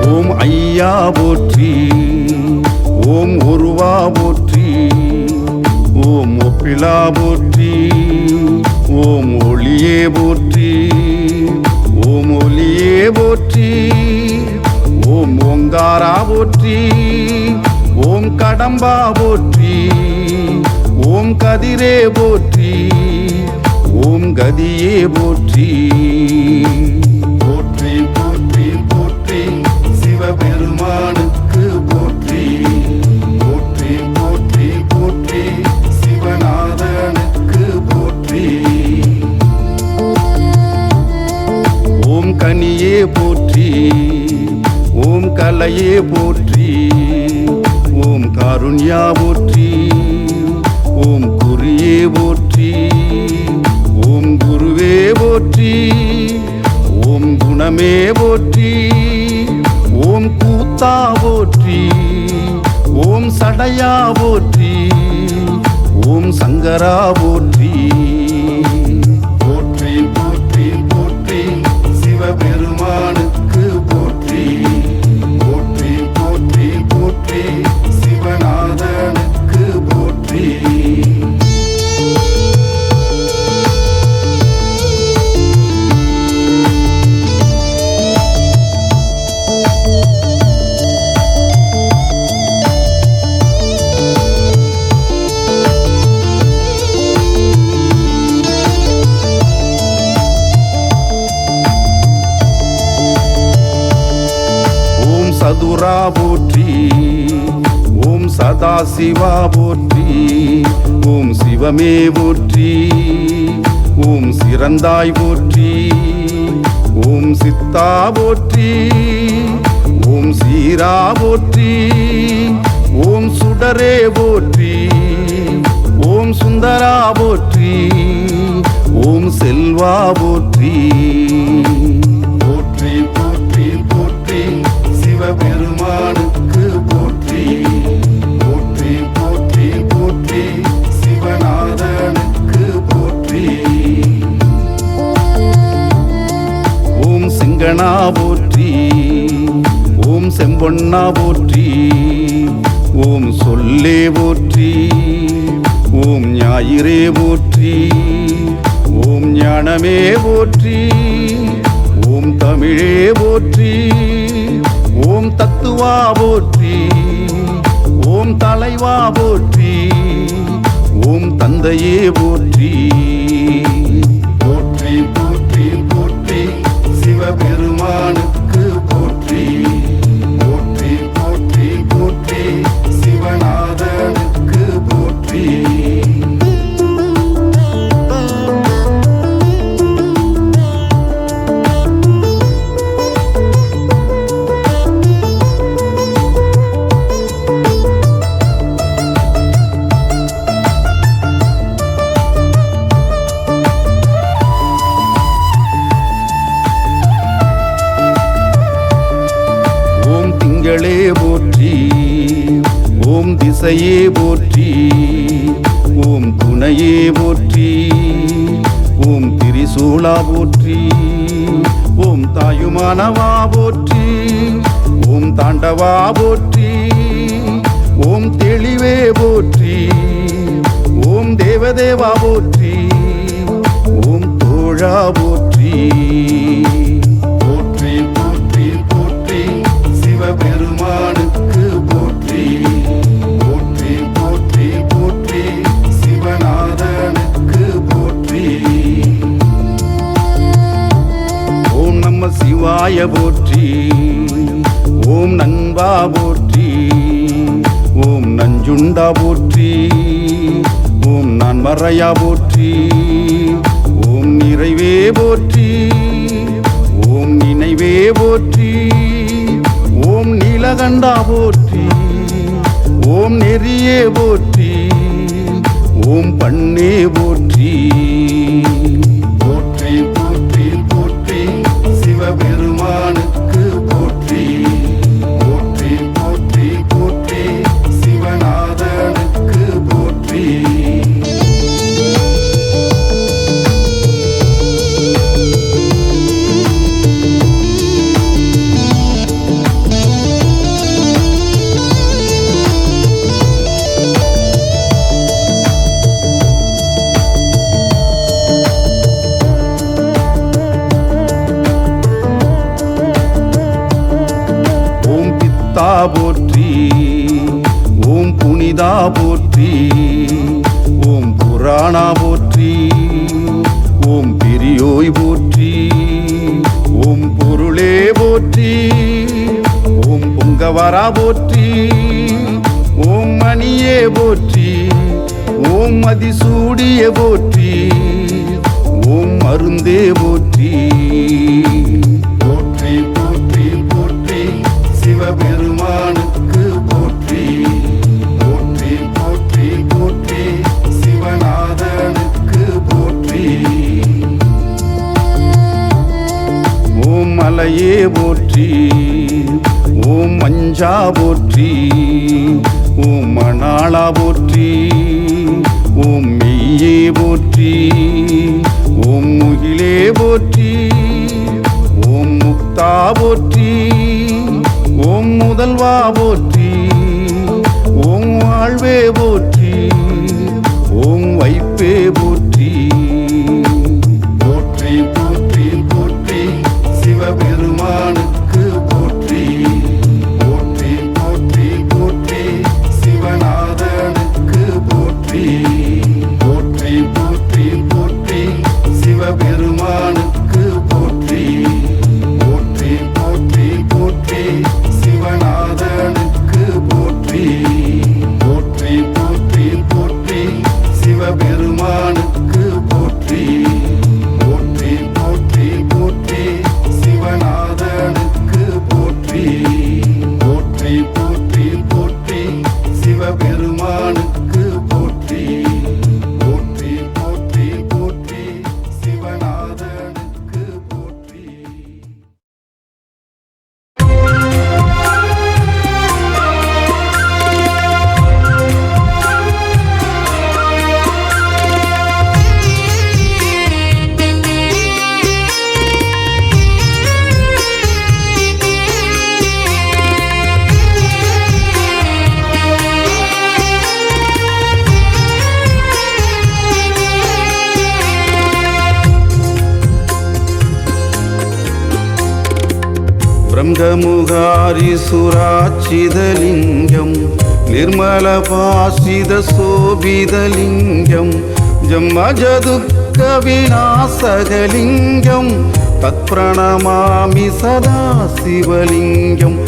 Speaker 1: ஓம் ஐயா போற்றி, ஓம் ஒருவா போற்றி, ஓம் ஒப்பிலா போற்றி, ஓம் ஒளியே போற்றி, ஓம் ஒளியே போற்றி, ஓம் ஓங்காரா போற்றி, ஓம் கடம்பா போற்றி, ஓம் கதிரே போற்றி, ஓம் கதியே போற்றி. போற்றி போற்றி போற்றி சிவபெருமானுக்கு போற்றி. கலையே போற்றி, ஓம் காருண்யா போற்றி, ஓம் குறியே போற்றி, ஓம் குருவே போற்றி, ஓம் குணமே போற்றி, ஓம் கூத்தா போற்றி, ஓம் சடையா போற்றி, ஓம் சங்கரா போற்றி. போற்றி போற்றி போற்றி சிவபெருமானுக்கு போற்றி, போற்றி போற்றி போற்றி சிவநாதனுக்கு போற்றி. சதுரா போற்றி, ஓம் சதாசிவா போற்றி, ஓம் சிவமே போற்றி, ஓம் சிறந்தாய் போற்றி, ஓம் சித்தா போற்றி, ஓம் சீரா போற்றி, ஓம் சுடரே போற்றி, ஓம் சுந்தரா போற்றி, ஓம் செல்வா போற்றி. போற்றி போற்றி போற்றி சிவபெருமானுக்கு போற்றி, போற்றி போற்றி போற்றி சிவநாதனுக்கு போற்றி. ஓம் சிங்கனா போற்றி, ஓம் செம்பொன்னா போற்றி, ஓம் சொல்லே போற்றி, ஓம் ஞாயிறே போற்றி, ஓம் ஞானமே போற்றி, ஓம் தமிழே போற்றி, ஓம் தத்துவா போற்றி, ஓம் தலைவா போற்றி, ஓம் தந்தையே போற்றி. போற்றி போற்றி போற்றி சிவபெருமானுக்கு போற்றி, போற்றி போற்றி போற்றி சிவநாதனுக்கு போற்றி. திங்களே போற்றி, ஓம் திசையே போற்றி, ஓம் துணையே போற்றி, ஓம் திரிசூலா போற்றி, ஓம் தாயுமானவா போற்றி, ஓம் தாண்டவா போற்றி, ஓம் தெளிவே போற்றி, ஓம் தேவதேவா போற்றி, ஓம் தோழா போற்றி. போற்றி போற்றி போற்றி சிவபெருமானுக்கு போற்றி, போற்றி போற்றி போற்றி சிவநாதனுக்கு போற்றி. ஓம் நம சிவாய போற்றி, ஓம் நண்பா போற்றி, ஓம் நஞ்சுண்டா போற்றி, ஓம் நான் மறையா போற்றி, ஓம் நிறைவே போற்றி, ஓம் நினைவே போற்றி, ஓம் நீலகண்டா போற்றி, ஓம் நெறியே போற்றி, ஓம் பண்ணே போற்றி. போற்றி போற்றி போற்றி சிவபெருமானுக்கு போற்றி, போற்றி போற்றி போற்றி சிவநாதனுக்கு போற்றி. போற்றி, ஓம் புனிதா போற்றி, ஓம் புராணா போற்றி, ஓம் பெரியோய் போற்றி, ஓம் பொருளே போற்றி, ஓம் பொங்கவரா போற்றி, ஓம் மணியே போற்றி, ஓம் மதிசூடிய போற்றி, ஓம் மருந்தே போற்றி. போற்றி போற்றி போற்றி சிவ முருகா போற்றி, ஓம் மணாளா போற்றி, ஓம் மெய்யே போற்றி, ஓம் முகிலே போற்றி, ஓம் முக்தா போற்றி, ஓம் முதல்வா போற்றி, ஓம் வாழ்வே போற்றி, ஓம் வைப்பே போற்றி. போற்றி போற்றி போற்றி சிவபெருமானுக்கு போற்றி, போற்றி போற்றி போற்றி சிவநாதனுக்கு போற்றி, போற்றி போற்றி போற்றி சிவபெருமானுக்கு போற்றி, போற்றி போற்றி போற்றி சிவநாதனுக்கு போற்றி, போற்றி போற்றி போற்றி சிவபெருமானுக்கு போற்றி, போற்றி போற்றி போற்றி சிவநாதனுக்கு போற்றி, போற்றி போற்றி போற்றி சிவபெருமானுக்கு போற்றி, போற்றி போற்றி போற்றி சிவநாதனுக்கு போற்றி. ब्रह्ममुगारिसुराचिदलिङ्गं निर्मलभासितशोभितलिङ्गं जन्मजदुःखविनाशकलिङ्गं तत्प्रणमामि सदा शिवलिङ्गम्.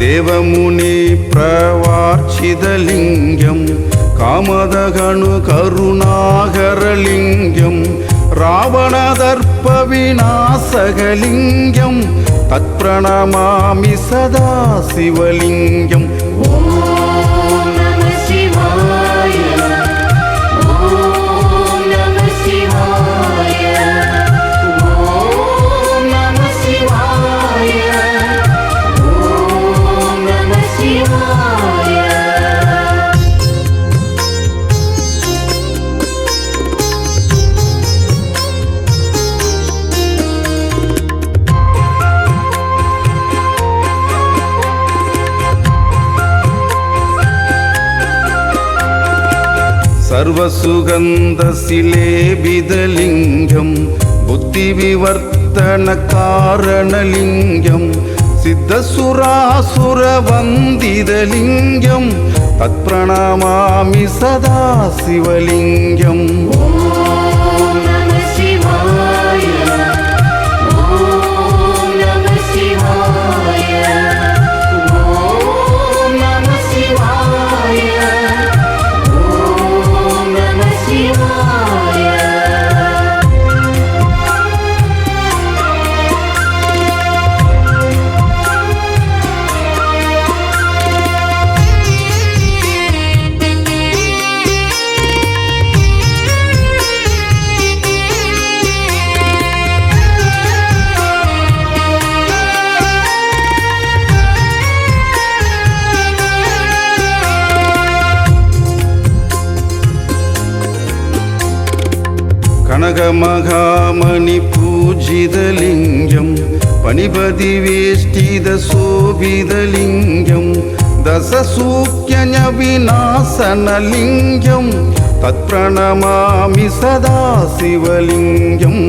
Speaker 1: देवमुनि प्रवार्चितलिङ्गं कामदगनु करुणाकरलिङ्गं रावणदर्पविनाशकलिङ्गं तत्प्रणमामि सदा शिवलिङ्गम्. सर्वसुगन्धशिलेबिदलिङ्गं बुद्धिविवर्तनकारणलिङ्गं सिद्धसुरासुरवन्दितलिङ्गं तत्प्रणमामि सदा शिवलिङ्गम्. कनकमहामणि पूजितलिङ्गं पणिपतिवेष्टितशोभितलिङ्गं दशसूक्ष्मविनाशनलिङ्गं तत्प्रणमामि सदा शिवलिङ्गम्.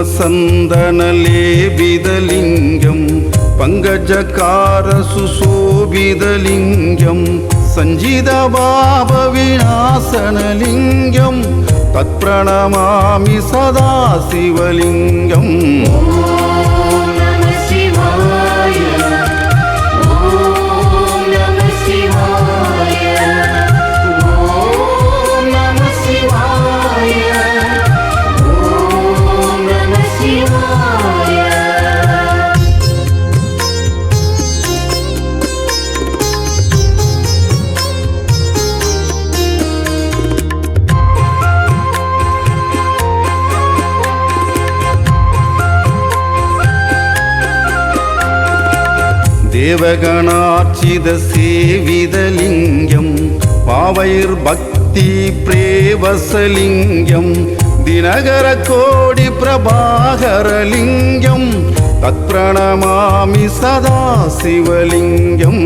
Speaker 1: कुङ्कुमसन्दनलेपितलिङ्गं पङ्कजकारसुशोभितलिङ्गं सञ्जितभावविनाशनलिङ्गं तत्प्रणमामि सदा शिवलिङ्गम्। देवगणार्चित सेवितलिङ्गं पावैर्भक्ति प्रेवसलिङ्गं दिनकरकोटिप्रभाकरलिङ्गं तत्प्रणमामि सदा शिवलिङ्गम्।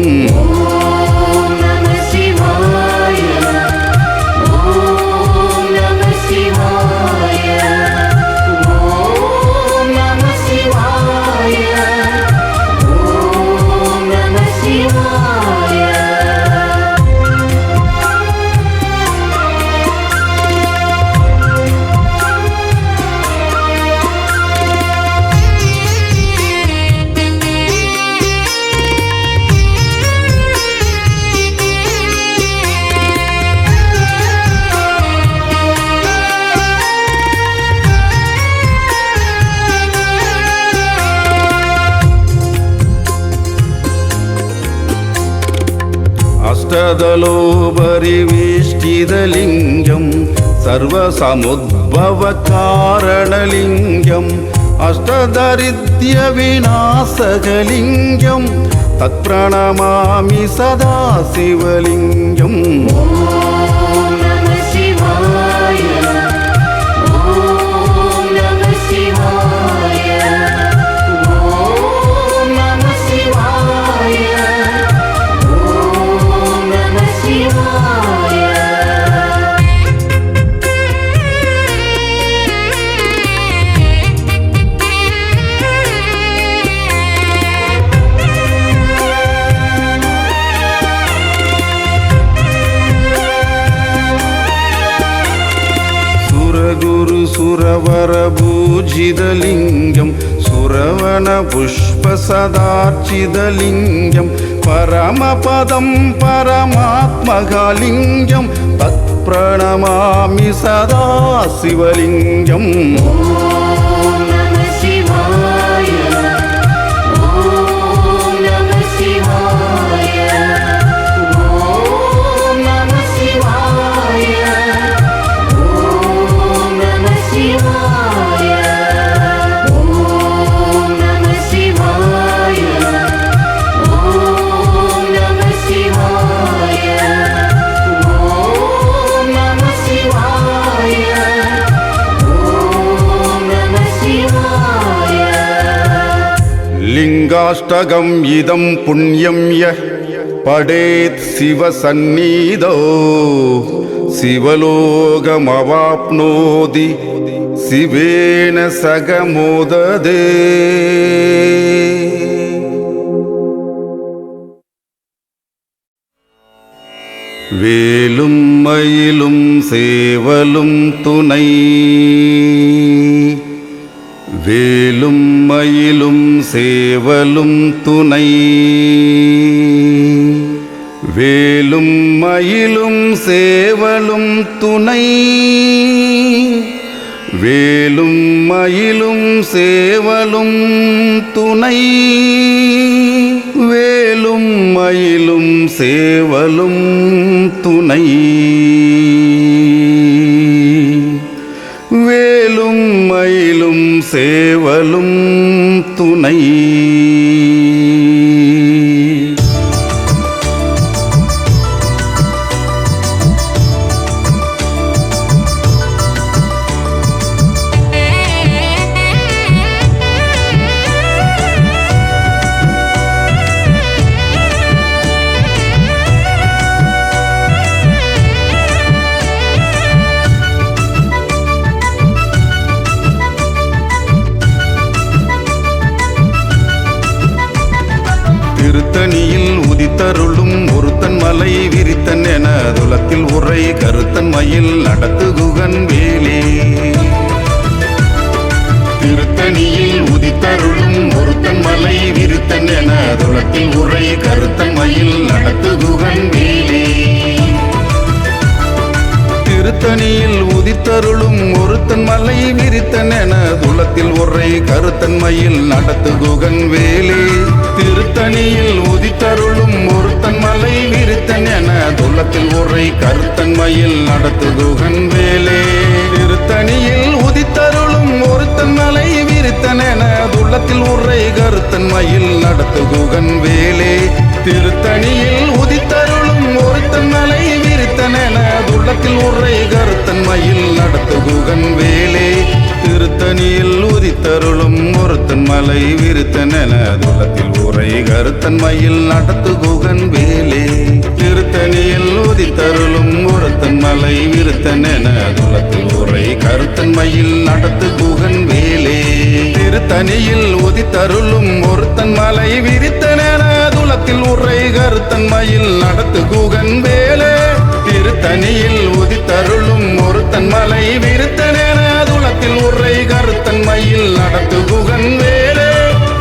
Speaker 1: अष्टदलोपरिवेष्टितलिङ्गं सर्वसमुद्भवकारणलिङ्गम् अष्टदारिद्र्यविनाशकलिङ्गं तत्प्रणमामि सदा शिवलिङ्गम्। सुरवरभूजितलिङ्गं सुरवनपुष्पसदार्चितलिङ्गं परमपदं परमात्मकलिङ्गं तत्प्रणमामि सदा शिवलिङ्गम्। लिङ्गाष्टकम् इदं पुण्यं यः पठेत् शिवसन्निधौ शिवलोकमवाप्नोति शिवेन सह मोदते। வேலும் மயிலும் சேவலும் துணை வேலும் மயிலும் சேவலும் துணை வேலும் மயிலும் சேவலும் துணை வேலும் மயிலும் சேவலும் துணை வேலும் மயிலும் சேவலும் துணை வேலும் மயிலும் சேவலும் துணை. திருத்தணியில் உதித்தருளும் ஒருத்தன் மலை விரித்தன் என துலத்தில் உரை கருத்தன் மயில் நடத்துகுகன் வேலே. திருத்தணியில் உதித்தருளும் ஒருத்தன் மலை விரித்தன் என துலத்தில் உரை கருத்தன் மயில் நடத்துகுகன் வேலே. திருத்தணியில் உதித்தருளும் ஒருத்தன் மலை விரித்தன் என துலத்தில் உரை கருத்தன் மயில் நடத்துகுகன் வேலே. திருத்தணியில் உதித்தருளும் ஒருத்தன் மலை விரித்தன் என துலத்தில் உரை கருத்தன் மயில் நடத்துகுகன் வேலே. திருத்தணியில் உதித்தருளும் ஒருத்தன் மலை விரித்தன் என துலத்தில் உரை கருத்தன் மயில் நடத்துகுகன் வேலே. திருத்தணியில் உதித்தருளும் ஒருத்தன் மலை விரித்தன் என துலத்தில் உரை கருத்தன் மயில் நடத்துகுகன் வேலே. திருத்தணியில் உதித்தருளும் ஒருத்தன் மலை விரித்தன் என துலத்தில் உரை கருத்தன் மயில் நடத்துகுகன் வேலே. திருத்தணியில் உதித்தருளும் ஒருத்தன் மலை விரித்தன் என துலத்தில் உரை கருத்தன் மயில் நடத்துகுகன் வேலே. திருத்தணியில் உதித்தருளும் ஒருத்தன் மலை விரித்தன் என துலத்தில் உரை கருத்தன் மயில் நடத்துகுகன் வேலே. திருத்தணியில் உதித்தருளும் ஒருத்தன் மலை விரித்தன் என துலத்தில் உரை கருத்தன் மயில் நடத்துகுகன் வேலே.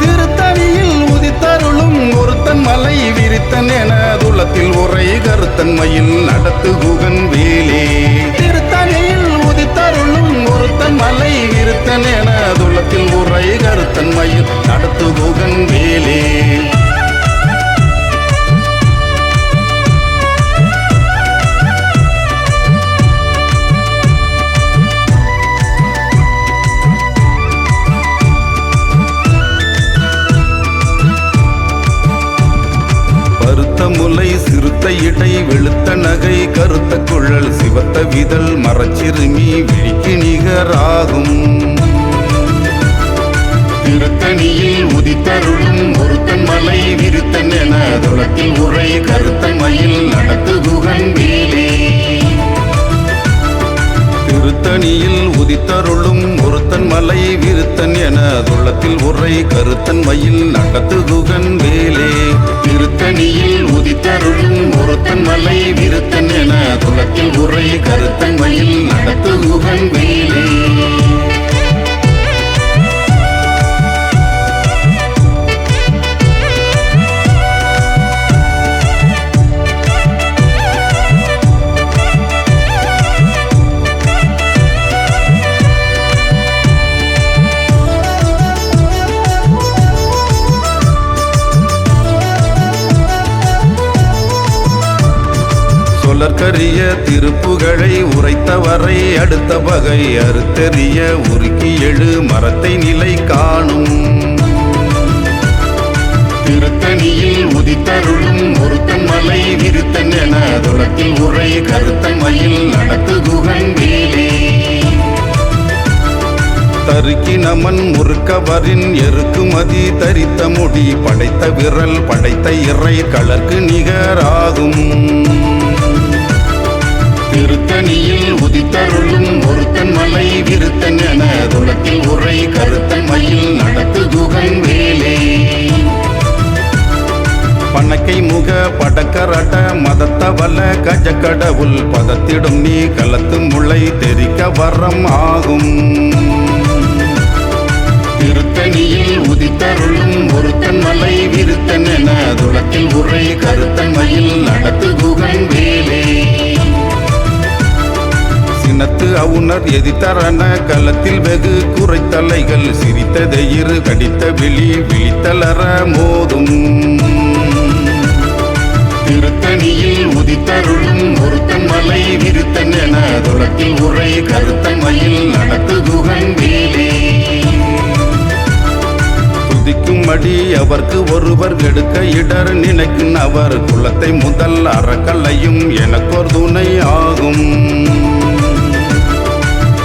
Speaker 1: திருத்தணியில் உதித்தருளும் ஒருத்தன் மலை விரித்தன் என துலத்தில் உரை கருத்தன் மயில் நடத்துகுகன் வேலே. திருத்தணியில் உதித்தருளும் ஒருத்தன் மலை விரித்தன் என துலத்தில் உரை கருத்தன் மயில் நடத்துகுகன் வேலே. முலை சிறுத்த இடை வெளுத்த நகை கருத்த குழல் சிவத்த விதல் மரச்சிறுமி விழிக்கு நிகராகும். திருத்தணியில் உதித்தருளும் ஒருத்தன் மலை விரித்தன் என துலத்தில் உரை கருத்தன் மயில் நடத்துகுகன் வேலே. திருத்தணியில் உதித்தருளும் ஒருத்தன் மலை விரித்தன் என துலத்தில் உரை கருத்தன் மயில் நடத்துகுகன் வேலே. திருத்தணியில் உதித்தருளும் ஒருத்தன் மலை விரித்தன் என துலத்தில் உரை கருத்தன் மயில் நடத்துகுகன் வேலே. சொலற்கரிய திருப்புகழை உரைத்தவரை அடுத்த வகை அறுத்தெறிய உருக்கி எழு மரத்தை நிலை காணும். திருத்தணியில் உதித்தருளும் ஒருத்தன் மலை விரித்தன் என துலத்தில் உரை கருத்தன் மயில் நடத்துகுகன் வேலே. தருக்கி நமன் முறுக்கவரின் எருக்குமதி தரித்த முடி படைத்த விரல் படைத்த இறை களர்க்கு நிகராகும். திருத்தணியில் உதித்தருளும் ஒருத்தன் மலை விரித்தன் என துலத்தில் உரை கருத்தன் மயில் நடத்துகுகன் வேலே. பணக்கை முக படக்கரட மதத்தவல கஜக்கடவுள் பதத்திடும் நீ கலத்து முளை தெரிக்க வரம் ஆகும். திருத்தணியில் உதித்தருளும் ஒருத்தன் மலை விரித்தன் என துலத்தில் உரை கருத்தன் மயில் நடத்துகுகன் வேலே. சினத்து அவுணர் எதிர்த்தரன களத்தில் வெகு குறைத்தலைகள் சிரித்ததை இரு கடித்த விழி விழித்தலர மோதும். திருத்தணியில் உதித்தருளும் ஒருத்தன் மலை விரித்தன் என துலத்தில் உரை கருத்தன் மயில் நடத்துகுகன் வேலே. துதிக்கும் அடி அவர்க்கு ஒருவர் கெடுக்க இடர் நினைக்கும் அவர் குலத்தை முதல் அறக்கல்லையும் எனக்கொரு துணை ஆகும்.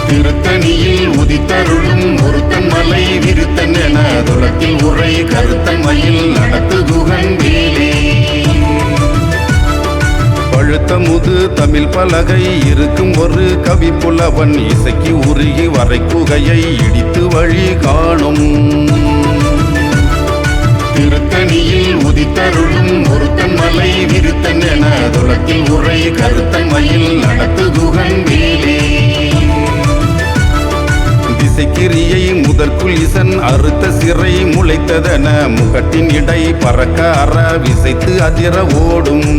Speaker 1: திருத்தணியில் உதித்தருளும் ஒருத்தன் மலை விரித்தன் என துலத்தில் உரை கருத்தன் மயில் நடத்துகுகன் வேலே. பழுத்த முது தமிழ் பலகை இருக்கும் ஒரு கவி புலவன் இசைக்கு உருகி வரை குகையை இடித்து வழி காணும். திருத்தணியில் உதித்தருளும் ஒருத்தன் மலை விருத்தன் என துளத்தில் உரை கருத்தன் மயில் நடத்துகுகன் வேலே. திசைக்கிரியை முதற்குள் இசன் அறுத்த சிறை முளைத்ததென முகட்டின் இடை பறக்க அற விசைத்து அதிர ஓடும்.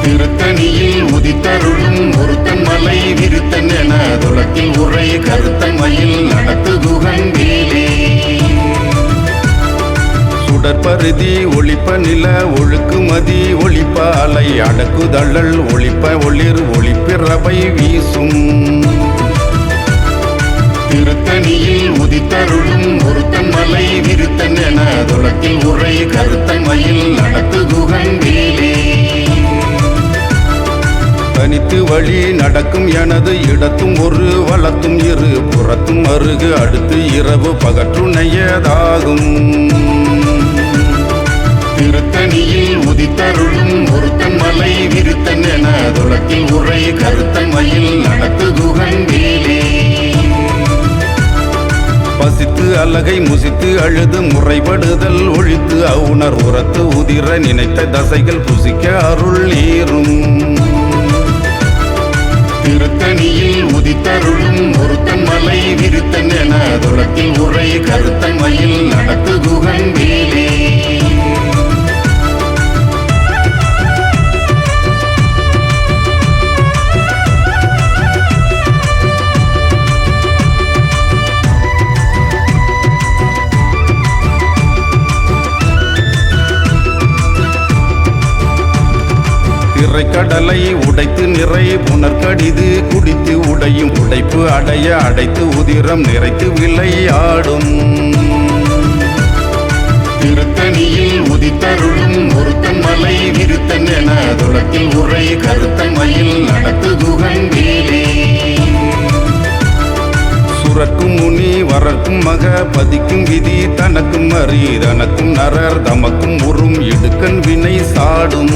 Speaker 1: திருத்தணியில் உதித்தருளும் ஒருத்தன் மலை விருத்தன் என துளத்தில் உரை கருத்தன் மயில் நடத்துகுகன் வேலே. சுடற்பருதி ஒளிப்ப நில ஒழுக்குமதி ஒளிப்ப அலை அடக்குதழல் ஒளிப்ப ஒளிர் ஒளிப்பிறவை வீசும். திருத்தணியில் உதித்தருளும் ஒருத்தன் மலை விருத்தன் என துளத்தில் உரை கருத்தன் மயில் நடத்துகுகன் வேலே. தனித்து வழி நடக்கும் எனது இடத்தும் ஒரு வளத்தும் இரு புறத்தும் அருகு அடுத்து இரவு பகற்றுணையதாகும். திருத்தணியில் உதித்தருளும் ஒருத்தன் மலை விருத்தன் என துளத்தில் உரை கருத்தன் மயில் நடத்துகுகன் வேலே. பசித்து அலகை முசித்து அழுது முறைபடுதல் ஒழித்து அவுணர் உரத்து உதிர நினைத்த தசைகள் புசிக்க அருள் ஏறும். திருத்தணியில் உதித்தருளும் ஒருத்தன் மலை விருத்தன் என துளத்தில் உரை கருத்தன் மயில் நடத்துகுகன் வேலே. திரைக்கடலை உடைத்து நிறை புனர்கடிது குடித்து உடையும் உடைப்பு அடைய அடைத்து உதிரம் நிறைத்து விளையாடும். திருத்தணியில் உதித்தருளும் ஒருத்தன் மலை விருத்தன் என துளத்தில் உரை கருத்தன் மயில் நடத்துகுகன் வேலே. சுரக்கும் முனி வரக்கும் மக பதிக்கும் விதி தனக்கும் அறி தனக்கும் நரர் தமக்கும் உறும் இடுக்கன் வினை சாடும்.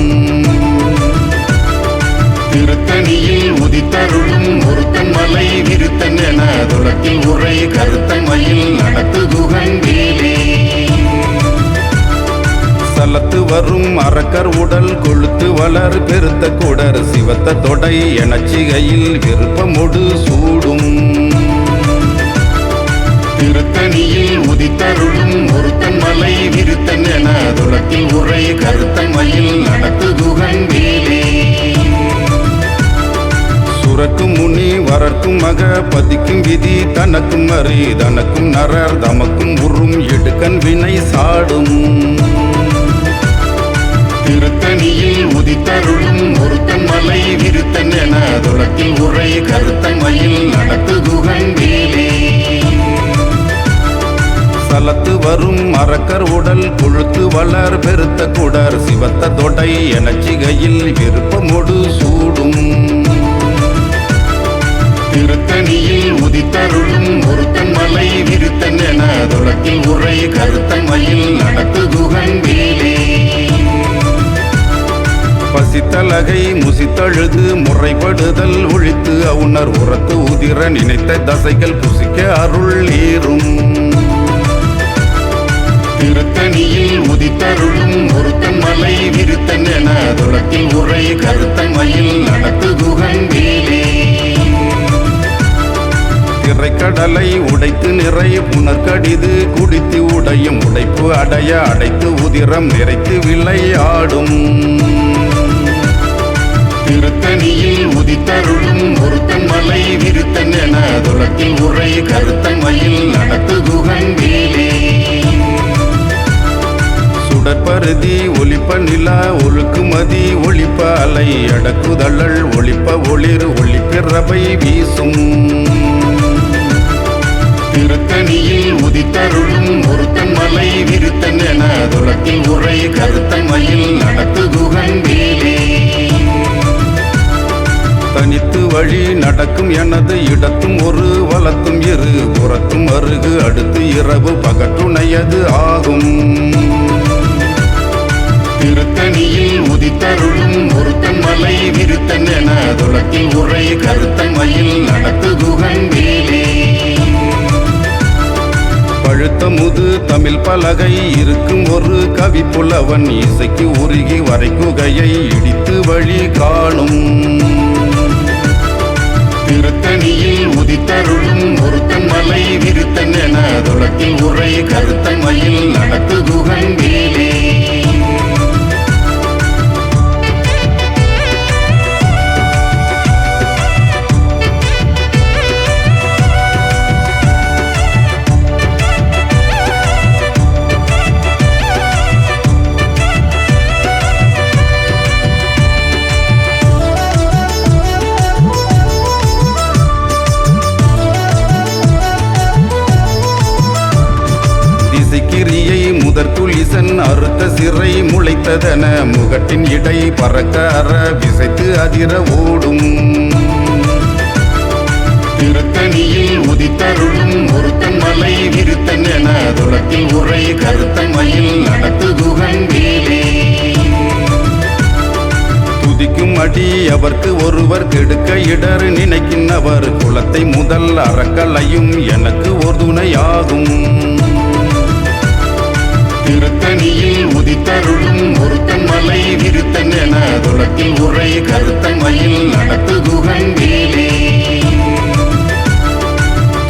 Speaker 1: திருத்தணியில் உதித்தருளும் ஒருத்தன் மலை விருத்தன் என துளத்தில் உரை கருத்தன் மயில் நடத்துகுகன் வேலே. சலத்து வரும் அரக்கர் உடல் கொழுத்து வளர் பெருத்த குடர் சிவத்த தொடை எனச்சிகையில் விருப்பமொடு சூடும். திருத்தணியில் உதித்தருளும் ஒருத்தன் மலை விருத்தன் என துளத்தில் உரை கருத்தன் மயில் நடத்துகுகன் வேலே. சுரக்கும் முனி வரக்கும் மக பதிக்கும் விதி தனக்கும் அறி தனக்கும் நரர் தமக்கும் உறும் எடுக்கன் வினை சாடும். திருத்தணியில் உதித்தருளும் ஒருத்தன் மலை விருத்தன் என துளத்தில் உரை கருத்தன் மயில் நடத்துகுகன் வேலே. சலத்து வரும் அரக்கர் உடல் கொழுத்து வளர் பெருத்த குடர் சிவத்த தொடை எனச்சிகையில் விருப்பமொடு சூடும். திருத்தணியில் உதித்தருளும் ஒருத்தன் மலை விருத்தன் என துளத்தில் உரை கருத்தன் மயில் நடத்துகுகன் வேலே. பசித்தலகை முசித்தழுது முறைபடுதல் ஒழித்து அவுணர் உரத்து உதிர நினைத்த தசைகள் புசிக்க அருள் ஏறும். திருத்தணியில் உதித்தருளும் ஒருத்தன் மலை விருத்தன் என துளத்தில் உரை கருத்தன் மயில் நடத்துகுகன் வேலே. திரைக்கடலை உடைத்து நிறை புனர்கடிது குடித்து உடையும் உடைப்பு அடைய அடைத்து உதிரம் நிறைத்து விளையாடும். திருத்தணியில் உதித்தருளும் ஒருத்தன் மலை விருத்தன் என துளத்தில் உரை கருத்தன் மயில் நடத்துகுகன் வேலே. சுடற்பருதி ஒளிப்ப நிலா ஒழுக்குமதி ஒளிப்ப அலை அடக்குதழல் ஒளிப்ப ஒளிர் ஒளிப்பிறவை வீசும். திருத்தணியில் உதித்தருளும் ஒருத்தன் மலை விருத்தன் என துளத்தில் உரை கருத்தன் மயில் நடத்துகுகன் வேலே. தனித்து வழி நடக்கும் எனது இடத்தும் ஒரு வலத்தும் இரு புறத்தும் அருகு அடுத்து இரவு பகற்றுணையது ஆகும். திருத்தணியில் உதித்தருளும் ஒருத்தன் மலை விருத்தன் என துளத்தில் உரை கருத்தன் மயில் நடத்துகுகன் வேலே. பழுத்த முது தமிழ் பலகை இருக்கும் ஒரு கவிப்புலவன் இசைக்கு உருகி வரைக்குகையை இடித்து வழி காணும். திருத்தணியில் உதித்தருளும் ஒருத்தன் மலை விருத்தன் என துளத்தில் உரை கருத்தன் மயில் நடத்து குகன் வேலே. கிரியை முதற்குலிசன் அறுத்த சிறை முளைத்ததென முகட்டின் இடை பறக்க அற விசைத்து அதிர ஓடும். திருத்தணியில் உதித்தருளும் ஒருத்தன் மலை விருத்தன் என துளத்தில் உரை கருத்தன் மயில் நடத்து குகன் வேலே. துதிக்கும் அடி அவர்க்கு ஒருவர் கெடுக்க இடர் நினைக்கின்றவர் குலத்தை முதல் அறக்கலையும் எனக்கு ஒரு துணையாகும். திருத்தணியில் உதித்தருளும் ஒருத்தன் மலை விருத்தன் என துளத்தில் உரை கருத்தன் மயில் நடத்து குகன் வேலே.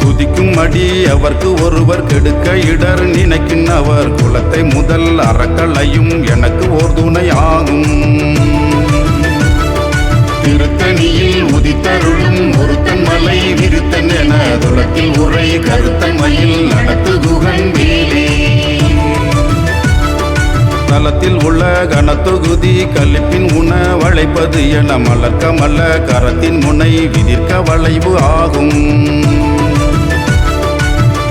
Speaker 1: துதிக்கும் அடி அவர்க்கு ஒருவர் கெடுக்க இடர் நினைக்கின்றவர் குலத்தை முதல் அறக்கலையும் எனக்கு ஓர் துணையாகும். திருத்தணியில் உதித்தருளும் ஒருத்தன் மலை விருத்தன் என துளத்தில் உரை கருத்தன் மயில் நடத்து குகன் வேலே. தலத்தில் உள்ள கனத்தொகுதி கலிப்பின் உண வளைப்பது என மலர்க்க மல்ல கரத்தின் முனை விதிர்க்க வளைவு ஆகும்.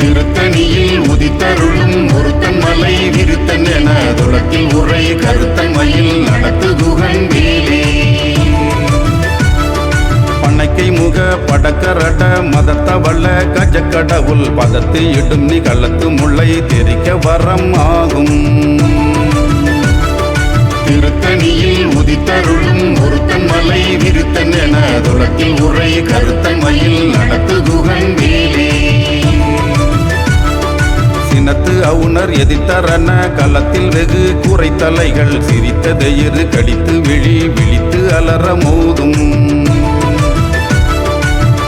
Speaker 1: திருத்தணியில் உதித்தருளும் ஒருத்தன் மலை விருத்தன் என துளத்தில் உரை கருத்தன் மயில் நடத்து குகன் வேலே. பனைக்கை முக படக்கரட மதத்தவள கஜக்கடவுள் பதத்து இடும் நிகழத்து முல்லை தெரிக்க வரம் ஆகும். திருத்தணியில் உதித்தருளும் ஒருத்தன் மலை விருத்தன் என துளத்தில் உரை கருத்தன் மயில் நடத்து குகன் வேலே. சினத்து அவுணர் எதிர்த்தரன களத்தில் வெகு குறைத்தலைகள் சிரித்த தெயிறு கடித்து விழி விழித்து அலற மோதும்.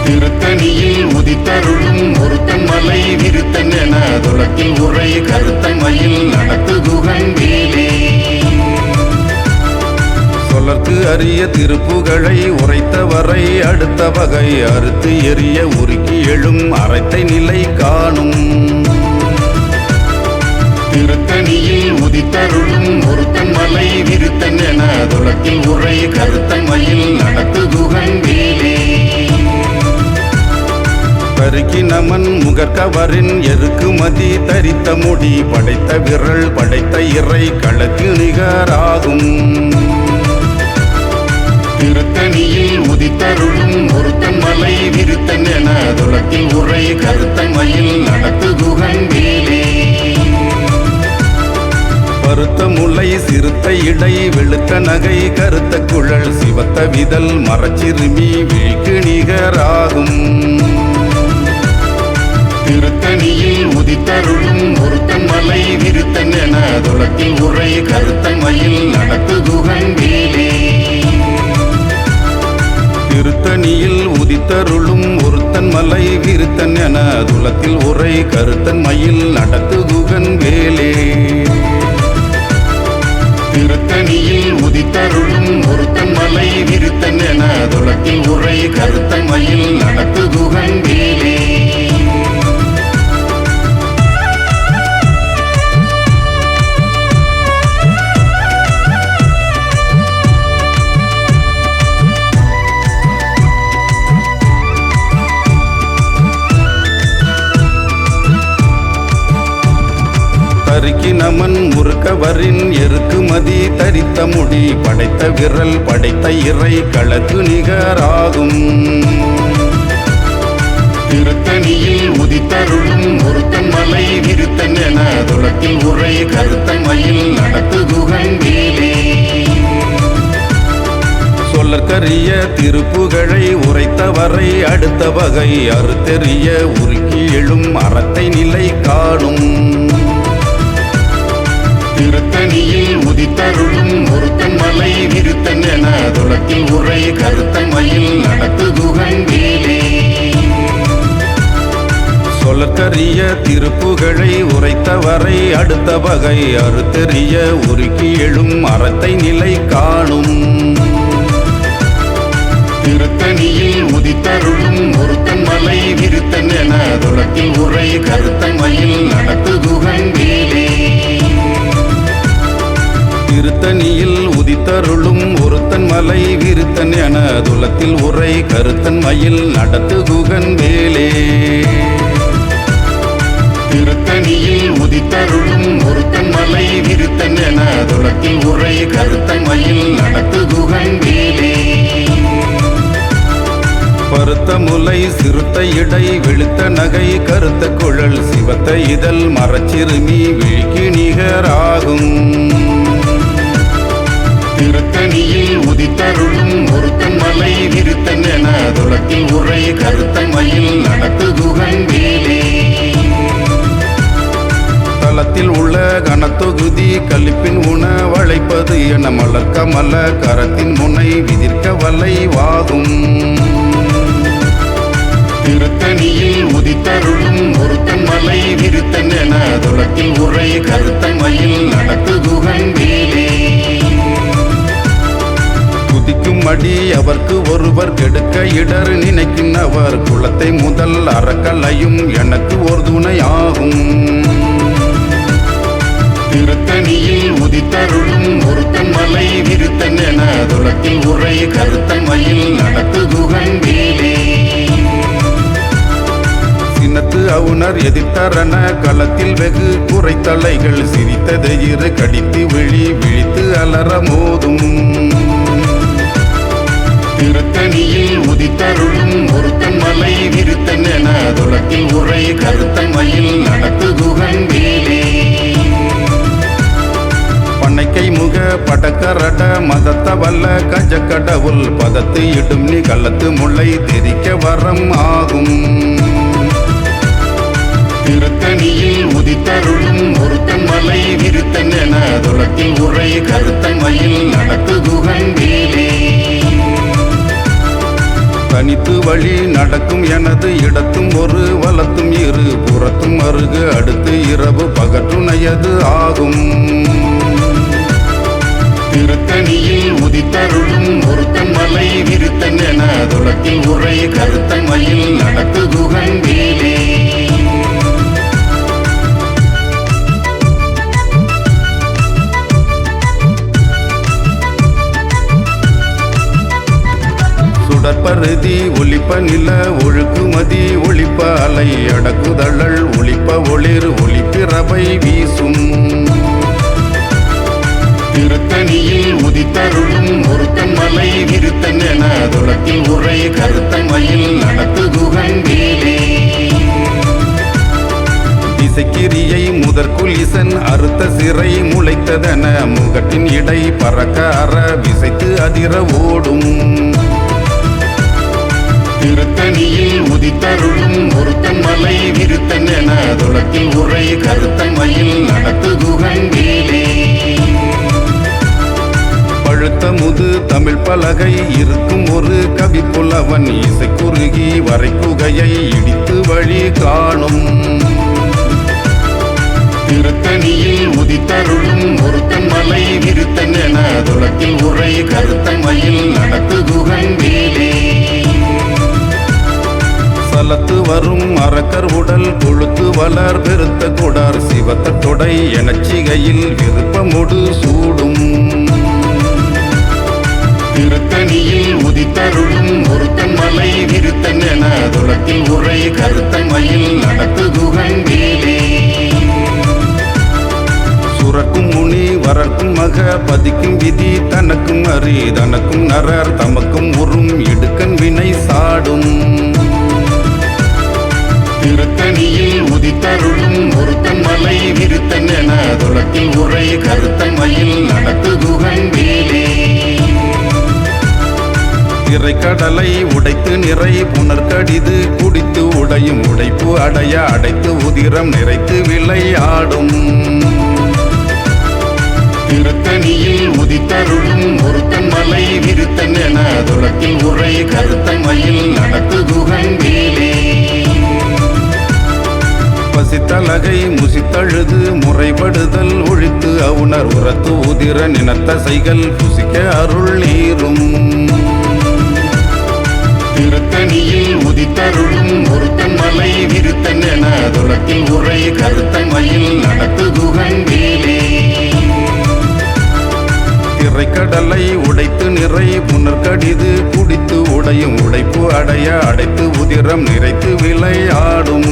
Speaker 1: திருத்தணியில் உதித்தருளும் ஒருத்தன் மலை விருத்தன் என துளத்தில் உரை கருத்தன் மயில் நடத்து குகன் வேலே. சொல்லற்கு அரிய திருப்புகழை உரைத்தவரை அடுத்த வகை அறுத்து எரிய உருக்கி எழும் அரைத்தை நிலை காணும். திருத்தணியில் உதித்தருளும் ஒருத்தன் மலை விருத்தன் என துளத்தில் உரை கருத்தன் மயில் நடத்து குகன் வேலே. பருக்கி நமன் முகர்கவரின் எருக்குமதி தரித்த முடி படைத்த விரல் படைத்த இறை களக்கு நிகராகும். திருத்தணியில் உதித்தருளும் ஒருத்தன் மலை விருத்தன் என துளத்தில் உரை கருத்தன் மயில் நடத்து குகன் வேலே. பருத்த முல்லை சிறுத்த இடை வெளுத்த நகை கருத்த குழல் சிவத்த விதல் மரச்சிறுமி விழிக்கு நிகராகும். திருத்தணியில் உதித்தருளும் ஒருத்தன் மலை விருத்தன் என துளத்தில் உரை கருத்தன் மயில் நடத்து குகன் வேலே. திருத்தணியில் உதித்தருளும் ஒருத்தன் மலை விருத்தன் என துளத்தில் உரை கருத்தன் மயில் நடத்து குகன் வேலே. திருத்தணியில் உதித்தருளும் ஒருத்தன் மலை விருத்தன் என துளத்தில் உரை கருத்தன் மயில் நடத்து குகன் வேலே. தருக்கி நமன் முறுக்கவரின் எருக்குமதி தரித்த முடி படைத்த விரல் படைத்த இறை களக்கு நிகராகும். திருத்தணியில் உதித்தருளும் ஒருத்தன் மலை விருத்தன் என துளத்தில் உரை கருத்தன் மயில் நடத்து குகன் வேலே. சொல்லற்கரிய திருப்புகழை உரைத்தவரை அடுத்த வகை அறுத்தெறிய உருக்கி எழும் அறத்தை நிலை காணும். திருத்தணியில் உதித்தருளும் ஒருத்தன் மலை விருத்தன் என துளத்தில் உரை கருத்தன் மயில் நடத்துகுகன் வேலே. சொல்லற்கரிய திருப்புகழை உரைத்தவரை அடுத்த வகை அறுத்தெறிய உருக்கி எழும் அறத்தை நிலை காணும். திருத்தணியில் உதித்தருளும் ஒருத்தன் மலை விருத்தன் என துளத்தில் உரை கருத்தன் மயில் நடத்துகுகன் வேலே. திருத்தணியில் உதித்தருளும் ஒருத்தன் மலை விருத்தன் என துளத்தில் உரை கருத்தன் மயில் நடத்துகுகன் வேலே. திருத்தணியில் உதித்தருளும் ஒருத்தன் மலை விருத்தன் என துளத்தில் உரை கருத்தன் மயில் நடத்துகுகன் வேலே. பருத்த முலை சிறுத்த இடை வெளுத்த நகை கருத்த குழல் சிவத்த இதழ் மரச்சிறுமி விழிக்கு நிகராகும். திருத்தணியில் உதித்தருளும் ஒருத்தன் மலை விருத்தன் என துளத்தில் உரை கருத்தன் மயில் நடத்துகுகன் வேலே. தலத்தில் உள்ள கனத்தொகுதி கலிப்பின் உணவழைப்பது என மலர்க்க மல கரத்தின் முனை விதிர்க்க வலை வாகும். திருத்தணியில் உதித்தருளும் ஒருத்தன் மலை விருத்தன் என துளத்தில் உரை கருத்தன் மயில் நடத்துகுகன் வேலே. குதிக்கும் அடி அவர்க்கு ஒருவர் கெடுக்க இடர் நினைக்கும் அவர் குலத்தை முதல் அறக்கலையும் எனக்கு ஒரு துணை ஆகும். திருத்தணியில் உதித்தருளும் ஒருத்தன் மலை விருத்தன் என துளத்தில் உரை கருத்தன் மயில் நடத்துகுகன் வேலே. சினத்து அவுணர் எதிர்த்தரன களத்தில் வெகு குறைத்தலைகள் சிரித்தது இரு கடித்து விழித்து அலற மோதும். திருத்தணியில் உதித்தருளும் ஒருத்தன் மலை விருத்தன் என துளத்தில் உரை கருத்தன் மயில் நடத்துகுகன் வேலே. பண்ணைக்கை முக படக்கரட மதத்த வல்ல கஜ கடவுள் பதத்து இடும் நீ கள்ளத்து முல்லை தெரிக்க வரம் ஆகும். திருத்தணியில் உதித்தருளும் ஒருத்தன் மலை விருத்தன் என துளத்தில் உரை கருத்தன் மயில் நடத்துகுகன் வேலே. தனித்து வழி நடக்கும் எனது இடத்தும் ஒரு வலத்தும் இரு புறத்தும் அருகு அடுத்து இரவு பகற்றுணையது ஆகும். திருத்தணியில் உதித்தருளும் ஒருத்தன் மலை விருத்தன் என துளத்தில் உரை கருத்தன் மயில் நடத்துகுகன் வேலே. சுடற்பருதி ஒளிப்ப நில ஒழுக்குமதி ஒளிப்ப அலை அடக்குதழல் ஒளிப்ப ஒளிர் ஒளிப்பிறவை வீசும். திருத்தணியில் உதித்தருளும் ஒருத்தன் மலை விருத்தன் என துளத்தில் உரை கருத்தன் மயில் நடத்துகுகன் வேலே. திசைக்கிரியை முதற்குள் இசன் அறுத்த சிறை முளைத்ததென முகட்டின் இடை பறக்க அற விசைத்து அதிர ஓடும். திருத்தணியில் உதித்தருளும் ஒருத்தன் மலை விருத்தன் என துளத்தில் உரை கருத்தன் மயில் நடத்துகுகன் வேலே. பழுத்த முது தமிழ் பலகை இருக்கும் ஒரு கவி புலவன் இசை குறுகி வரைக்குகையை இடித்து வழி காணும். திருத்தணியில் உதித்தருளும் ஒருத்தன் மலை விருத்தன் என துளத்தில் உரை கருத்தன் மயில் நடத்துகுகன் வேலே. சலத்து வரும் அரக்கர் உடல் கொழுத்து வளர் பெருத்த கொடார் சிவத்த தொடை எனச்சிகையில் விருப்பமொடு சூடும். திருத்தணியில் உதித்தருளும் ஒருத்தன் மலை விருத்தன் என துளத்தில் உரை கருத்தன் மயில் நடத்துகுகன் வேலே. சுரக்கும் முனி வரக்கும் மக பதிக்கும் விதி தனக்கும் அறி தனக்கும் நரர் தமக்கும் உறும் இடுக்கன் வினை சாடும். திருத்தணியில் உதித்தருளும் ஒருத்தன் மலை விருத்தன் என துளத்தில் உரை கருத்தன் மயில் நடத்துகுகன் வேலே. திரைக்கடலை உடைத்து நிறை புனர்கடிது குடித்து உடையும் உடைப்பு அடைய அடைத்து உதிரம் நிறைத்து விளையாடும் திருத்தணியில் உதித்தருளும் ஒருத்தன் மலை விருத்தன் என துளத்தில் உரை கருத்தன் மயில் நடத்து குகன் வேலே பசித்தலகை முசித்தழுது முறைப்படுதல் ஒழித்து அவுணர் உரத்து உதிர நினத்தசைகள் புசிக்க அருள் நீரும் திருத்தணியில் உதித்தருளும் ஒருத்தன் மலை விருத்தன் என துளத்தில் உரை கருத்தன் மயில் நடத்து குகன் வேலே திரைக்கடலை உடைத்து நிறை புனர்கடிது குடித்து உடையும் உடைப்பு அடைய அடைத்து உதிரம் நிறைத்து விளையாடும்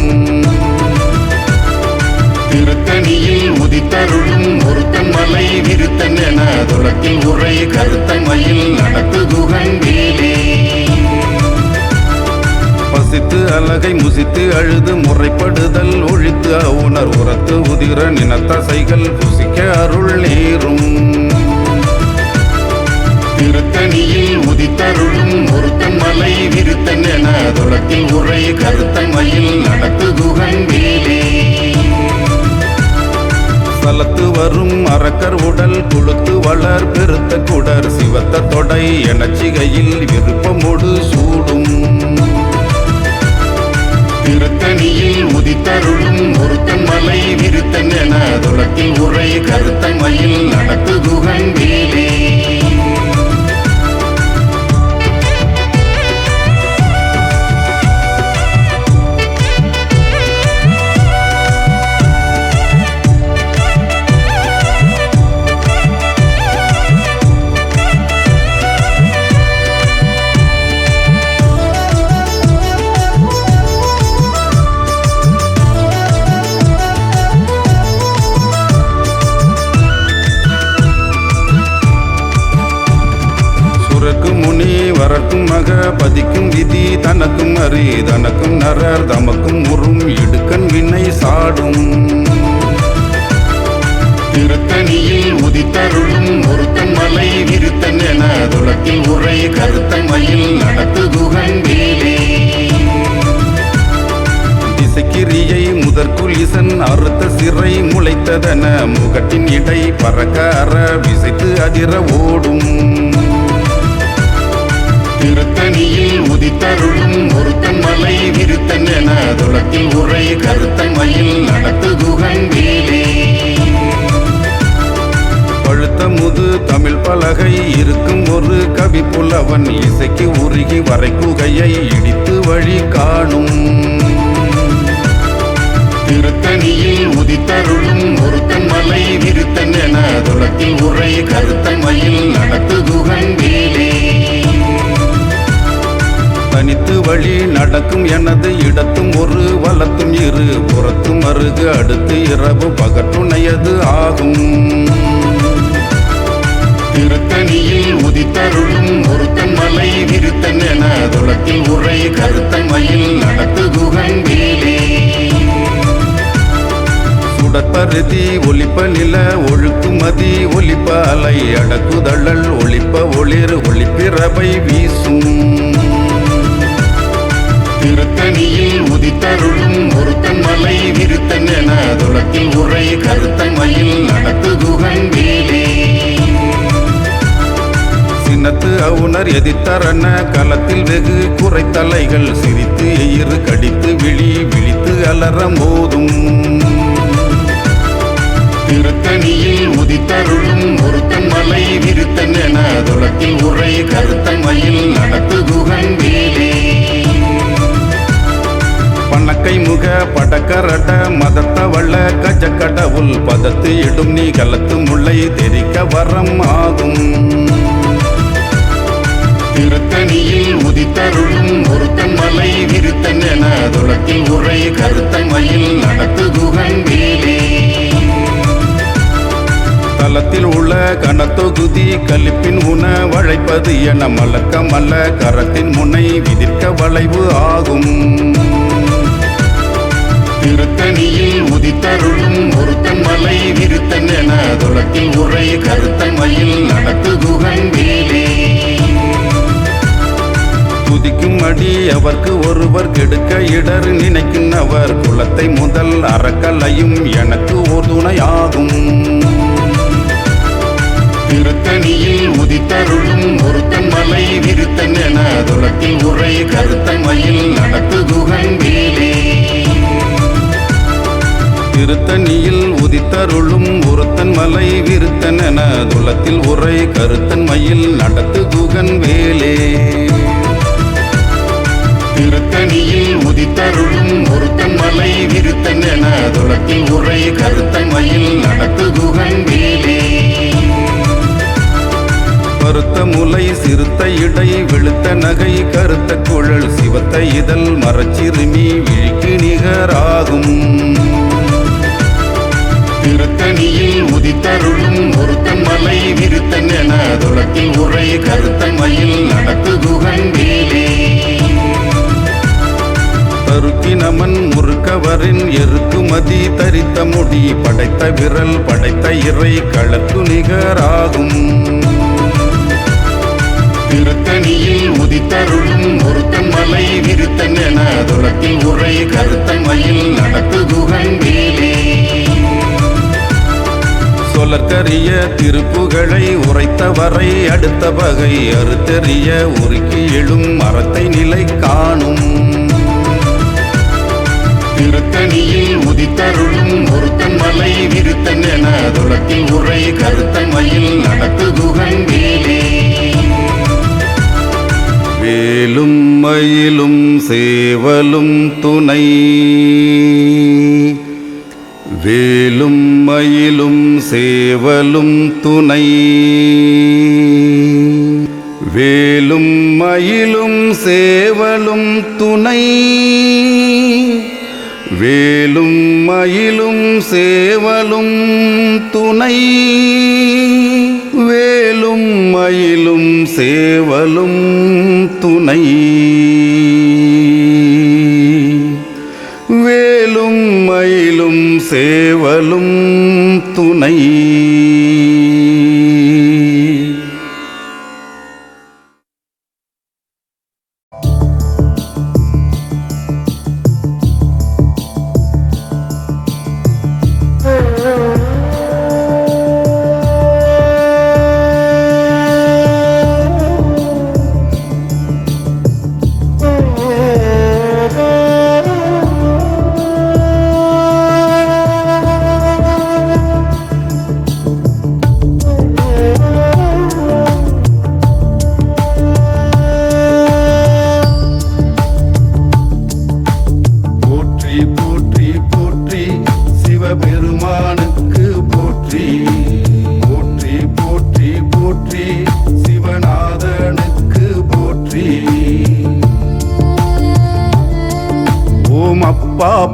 Speaker 1: திருத்தணியில் உதித்தருளும் ஒருத்தன் மலை விருத்தன் என துளத்தில் உரை கருத்தன் மயில் நடத்து குகன் வேலே பசித்து அலகை முசித்து அழுது முறைப்படுதல் ஒழித்து அவுணர் உரத்து உதிர நினத்தசைகள் புசிக்க அருள் நீரும் திருத்தணியில் உதித்தருளும் ஒருத்தன் மலை விருத்தன் என துளத்தில் உரை கருத்தன் மயில் நடத்து குகன் வேலே சலத்து வரும் அரக்கர் உடல் கொழுத்து வளர் பெருத்த குடர் சிவத்த தொடை எனச்சிகையில் விருப்பமோடு சூடும் திருத்தணியில் உதித்தருளும் ஒருத்தன் மலை விருத்தன் என துளத்தில் உரை கருத்தன் மயில் நடத்து குகன் வேலே முனி வரக்கும் மக பதிக்கும் விதி தனக்கும் அறி தனக்கும் நரர் தமக்கும் உறும் இடுக்கன் வினை சாடும் திருத்தணியில் உதித்தருளும் ஒருத்தன் மலை விருத்தன் என துளத்தில் உரை கருத்தன் மயில் நடத்து குகன் வேலே திசைக்கிரியை முதற்குள் இசன் அறுத்த சிறை முளைத்ததென முகட்டின் இடை பறக்க அற விசைத்து அதிர ஓடும் திருத்தணியில் உதித்தருளும் ஒருத்தன் மலை விருத்தன் என துளத்தில் உரை கருத்தன் மயில் நடத்து குகன் வேலே பழுத்த முது தமிழ் பலகை இருக்கும் ஒரு கவி புலவன் இசைக்கு உருகி வரை குகையை இடித்து வழி காணும் திருத்தணியில் உதித்தருளும் ஒருத்தன் மலை விருத்தன் என துளத்தில் உரை கருத்தன் மயில் நடத்து குகன் வேலே தனித்து வழி நடக்கும் எனது இடத்தும் ஒரு வலத்தும் இரு புறத்தும் அருகு அடுத்து இரவு பகற்றுணையது ஆகும் திருத்தணியில் உதித்தருளும் ஒருத்தன் மலை விருத்தன் என துளத்தில் உரை கருத்தன் மயில் நடத்து குகன் வேலே சுடற்பருதி ஒலிப்ப நில ஒழுக்குமதி ஒலிப்ப அலை அடக்குதழல் ஒளிப்ப ஒளிர் ஒளிப்பிறவை வீசும் திருத்தணியில் உதித்தருளும் ஒருத்தன் மலை விருத்தன் என துளத்தில் உரை கருத்தன் மயில் நடத்து குகன் வேலே சின்னத்து அவுணர் எதிர்த்தரன களத்தில் வெகு குறைத்தலைகள் சிரித்து எயிறு கடித்து விழித்து அலற மோதும் திருத்தணியில் உதித்தருளும் ஒருத்தன் மலை விருத்தன் என துளத்தில் உரை கருத்தன் மயில் நடத்து குகன் வேலே பணக்கை முக படக்கரட மதத்தவள கஜக்கடவுள் பதத்து இடும் நீ கலத்து முல்லை தெரிக்க வரம் ஆகும் திருத்தணியில் உதித்தருளும் ஒருத்தன் மலை விருத்தன் என துளத்தில் உரை கருத்தன் மயில் நடத்து குகன் வேலே தலத்தில் உள்ள கனத்தொகுதி கலிப்பின் உண வளைப்பது என மலக்க மல்ல கரத்தின் முனை விதிர்க்க வளைவு ஆகும் திருத்தணியில் உதித்தருளும் ஒருத்தன் மலை விருத்தன் என துளத்தில் உரை கருத்தன் மயில் நடத்து குகன் வேலே துதிக்கும் அடி அவர்க்கு ஒருவர் கெடுக்க இடர் நினைக்கின்றவர் குலத்தை முதல் அறக்கலையும் எனக்கு ஓர் துணையாகும் திருத்தணியில் உதித்தருளும் ஒருத்தன் மலை விருத்தன் என துலத்தில் உரை கருத்தன் மயில் நடத்து குகன் வேலே திருத்தணியில் உதித்தருளும் ஒருத்தன் மலை விருத்தன் என துலத்தில் உரை கருத்தன் மயில் நடத்து குகன் வேலே திருத்தணியில் உதித்தருளும் ஒருத்தன் மலை விருத்தன் என துலத்தில் உரை கருத்தன் மயில் நடத்து குகன் வேலே பருத்த முலை சிறுத்த இடை வெளுத்த நகை கருத்த குழல் சிவத்த இதழ் மரச்சிறுமி விழிக்கு நிகராகும் திருத்தணியில் உதித்தருளும் ஒருத்தன் மலை விருத்தன் என துலத்தில் உரை கருத்தன் மயில் நடத்து குகன் வேலே தருக்கினமன் முறுக்கவரின் எருக்குமதி தரித்த முடி படைத்த விரல் படைத்த இறை களத்து நிகராகும் திருத்தணியில் உதித்தருளும் ஒருத்தன் மலை விருத்தன் என துலத்தில் உரை கருத்தன் மயில் நடத்து குகன் வேலே சொலற்கரிய திருப்புகழை உரைத்தவரை அடுத்த வகை அறுத்தெறிய உருக்கி எழும் மரத்தை நிலை காணும் திருத்தணியில் உதித்தருளும் ஒருத்தன் மலை விருத்தன் என துலத்தில் உரை கருத்தன் மயில் நடத்து குகன் வேலே வேலும் மயிலும் சேவலும் துணை வேலும் மயிலும் சேவலும் துணை வேலும் மயிலும் சேவலும் துணை வேலும் மயிலும் சேவலும் துணை வேலும் மயிலும் சேவலும் துணை வேலும் மயிலும் சேவலும் துணை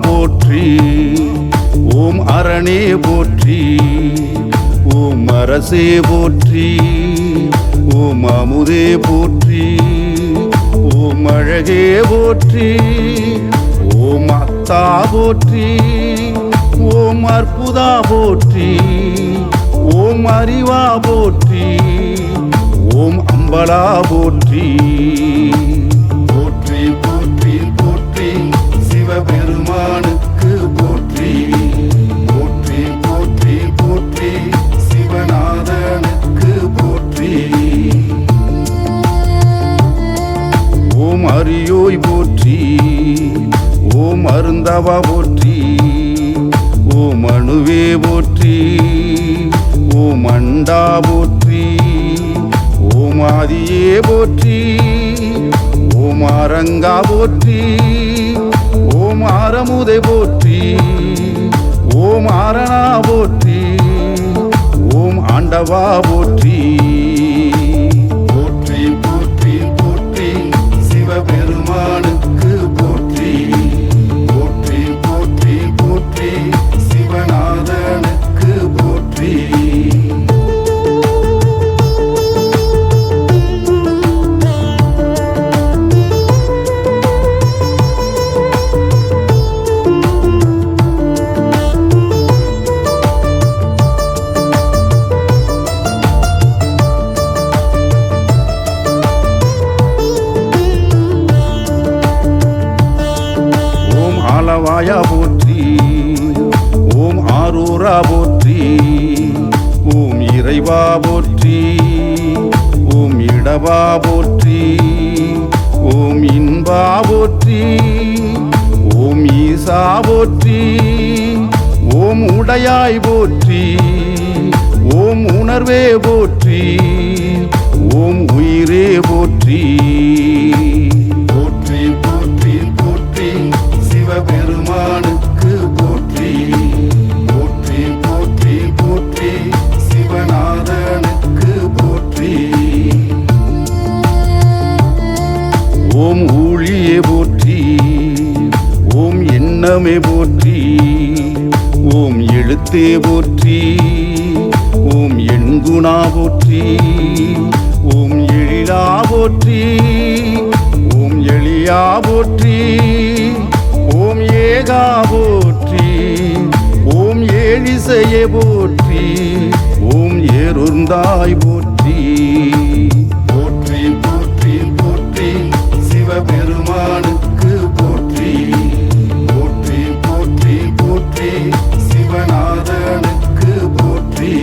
Speaker 1: போற்றி ஓம் அரணே போற்றி ஓம் அரசே போற்றி ஓம் அமுதே போற்றி ஓம் அழகே போற்றி ஓம் அத்தா போற்றி ஓம் அற்புதா போற்றி ஓம் அறிவா போற்றி ஓம் அம்பலா போற்றி போற்றி போற்றி போற்றி சிவபெருமானுக்கு போற்றி போற்றி போற்றி போற்றி சிவநாதனுக்கு போற்றி ஓம் அரியோய் போற்றி ஓம் அருந்தவா போற்றி ஓம் அணுவே போற்றி ஓம் அண்டா போற்றி ஓம் ஆதியே போற்றி ஓம் அரங்கா போற்றி ஓம் ஆரமுதை போற்றி ஓம் ஆரணா போற்றி ஓம் ஆண்டவா போற்றி போற்றி போற்றி போற்றி சிவபெருமானுக்கு போற்றி போற்றி போற்றி போற்றி சிவநாதனுக்கு போற்றி ஆராயா போற்றி, ஓம் ஆரூரா போற்றி, ஓம் இறைவா போற்றி, ஓம் இடவா போற்றி, ஓம் இன்பா போற்றி, ஓம் ஈசா போற்றி, ஓம் உடையாய் போற்றி, ஓம் உணர்வே போற்றி, ஓம் உயிரே போற்றி. போற்றி போற்றி போற்றி சிவபெருமானுக்கு போற்றி, போற்றி போற்றி போற்றி சிவநாதனுக்கு போற்றி. ஓம் ஊழியே போற்றி, ஓம் எண்ணமே போற்றி, ஓம் எழுத்தே போற்றி, ஓம் எண்குணா போற்றி, ஓம் எழிலா போற்றி, ஓம் எளியா போற்றி, ஓம் ஏகா போற்றி, ஓம் ஏழிசையே போற்றி, ஓம் ஏறுந்தாய் போற்றி. போற்றி போற்றி போற்றி சிவபெருமானுக்கு போற்றி, போற்றி போற்றி போற்றி சிவநாதனுக்கு போற்றி.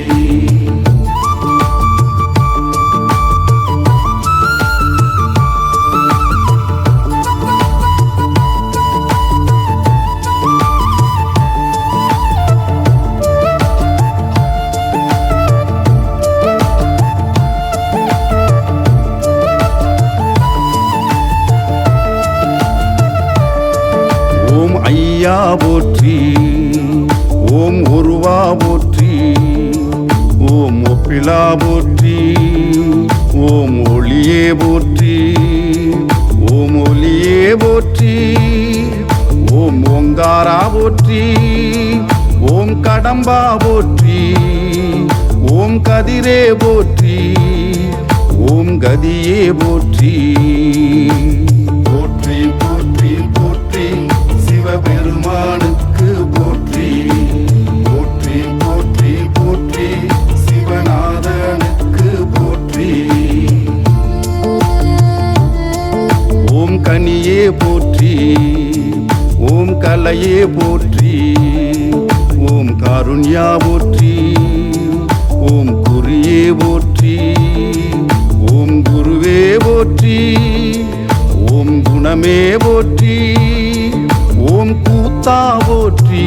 Speaker 1: ஓம் ஐயா போற்றி, ஓம் ஒருவா போற்றி, ஓம் ஒப்பிலா போற்றி, ஓம் ஒளியே போற்றி, ஓம் ஒளியே போற்றி, ஓம் ஓங்காரா போற்றி, ஓம் கடம்பா போற்றி, ஓம் கதிரே போற்றி, ஓம் கதியே போற்றி. போற்றி போற்றி போற்றி சிவபெருமானுக்கு போற்றி, போற்றி போற்றி போற்றி சிவநாதனுக்கு போற்றி. ஓம் கனியே போற்றி, ஓம் கலையே போற்றி, ஓம் காருண்யா போற்றி, ஓம் குறியே போற்றி, ஓம் குருவே போற்றி, ஓம் குணமே போற்றி, ஓம் கூத்தா போற்றி,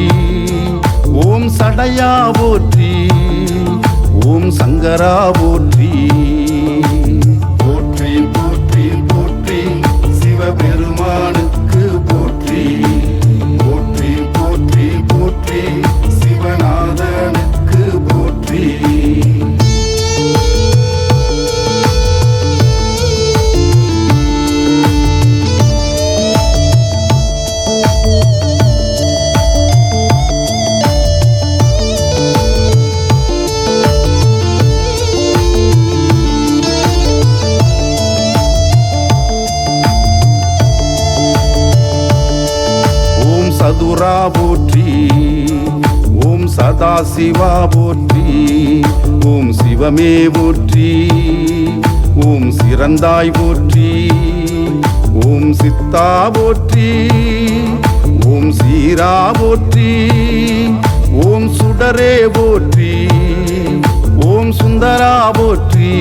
Speaker 1: ஓம் சடையா போற்றி, ஓம் சங்கரா போற்றி. போற்றி போற்றி போற்றி சிவபெருமானுக்கு போற்றி, போற்றி போற்றி போற்றி சிவநாதனுக்கு போற்றி. சதுரா போற்றி, ஓம் சதாசிவா போற்றி, ஓம் சிவமே போற்றி, ஓம் சிறந்தாய் போற்றி, ஓம் சித்தா போற்றி, ஓம் சீரா போற்றி, ஓம் சுடரே போற்றி, ஓம் சுந்தரா போற்றி,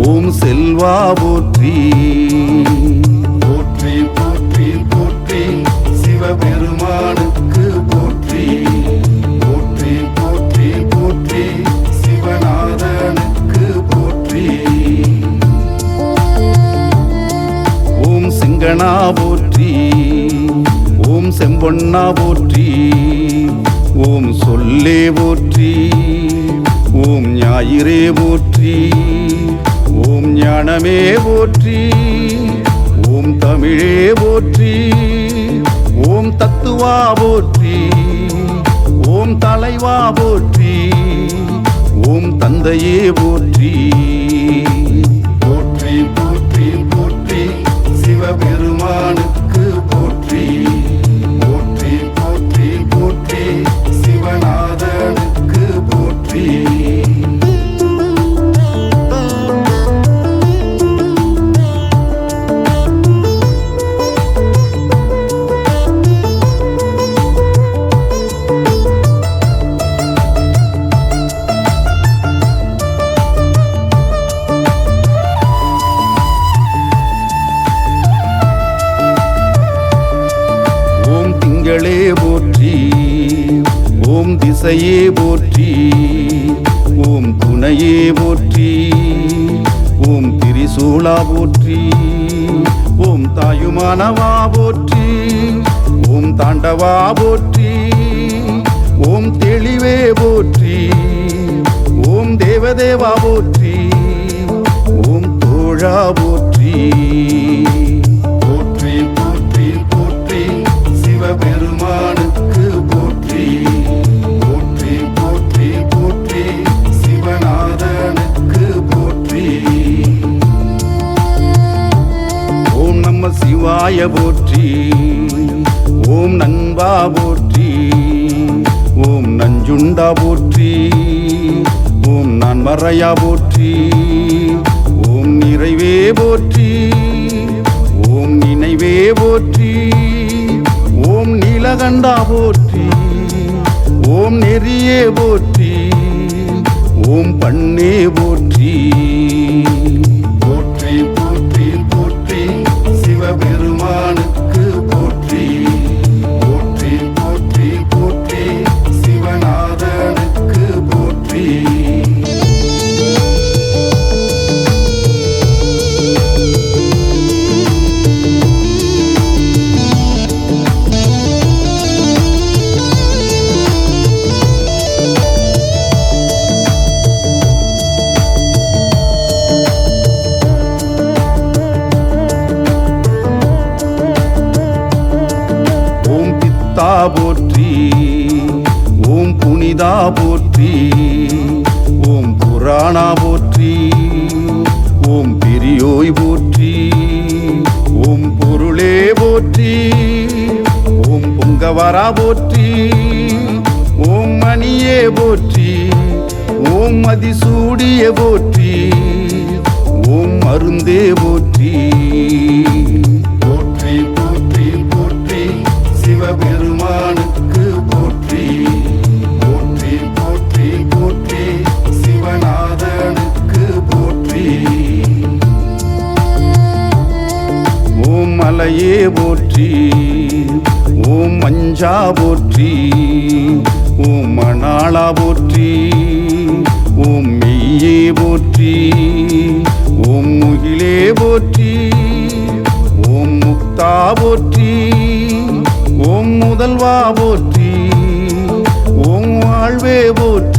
Speaker 1: ஓம் செல்வா போற்றி. போற்றி போற்றி போற்றி சிவபெருமானுக்கு போற்றி, போற்றி போற்றி போற்றி சிவநாதனுக்கு போற்றி. ஓம் சிங்கனா போற்றி, ஓம் செம்பொன்னா போற்றி, ஓம் சொல்லே போற்றி, ஓம் ஞாயிறே போற்றி, ஓம் ஞானமே போற்றி, ஓம் தமிழே போற்றி, ஓம் தத்துவா போற்றி, ஓம் தலைவா போற்றி, ஓம் தந்தையே போற்றி. போற்றி போற்றி போற்றி சிவபெருமானுக்கு போற்றி, போற்றி போற்றி போற்றி சிவநாதனுக்கு போற்றி. திங்களே போற்றி, ஓம் திசையே போற்றி, ஓம் துணையே போற்றி, ஓம் திரிசூலா போற்றி, ஓம் தாயுமானவா போற்றி, ஓம் தாண்டவா போற்றி, ஓம் தெளிவே போற்றி, ஓம் தேவதேவா போற்றி, ஓம் தோழா போற்றி. போற்றி போற்றி போற்றி சிவபெருமானுக்கு போற்றி, போற்றி போற்றி போற்றி சிவநாதனுக்கு போற்றி. ஓம் நம சிவாய போற்றி, ஓம் நண்பா போற்றி, ஓம் நஞ்சுண்டா போற்றி, ஓம் நான் மறையா போற்றி, ஓம் நிறைவே போற்றி, ஓம் நினைவே போற்றி, ஓம் நீலகண்டா போற்றி, ஓம் நெறியே போற்றி, ஓம் பண்ணே போற்றி. போற்றி போற்றி போற்றி சிவபெருமானுக்கு போற்றி, போற்றி போற்றி போற்றி சிவநாதனுக்கு போற்றி. போற்றி, ஓம் புனிதா போற்றி, ஓம் புராணா போற்றி, ஓம் பெரியோய் போற்றி, ஓம் பொருளே போற்றி, ஓம் பொங்கவரா போற்றி, ஓம் மணியே போற்றி, ஓம் மதிசூடிய போற்றி, ஓம் மருந்தே போற்றி. போற்றி போற்றி போற்றி சிவபெருமானுக்கு போற்றி, போற்றி போற்றி போற்றி சிவநாதனுக்கு போற்றி. ஓம் மலையே போற்றி, ஓம் மஞ்சா போற்றி, ஓம் மணாளா போற்றி, ஓம் மெய்யே போற்றி, ஓம் முகிலே போற்றி, ஓம் முக்தா போற்றி, ஓம் முதல்வா போற்றி, ஓம் வாழ்வே போற்றி.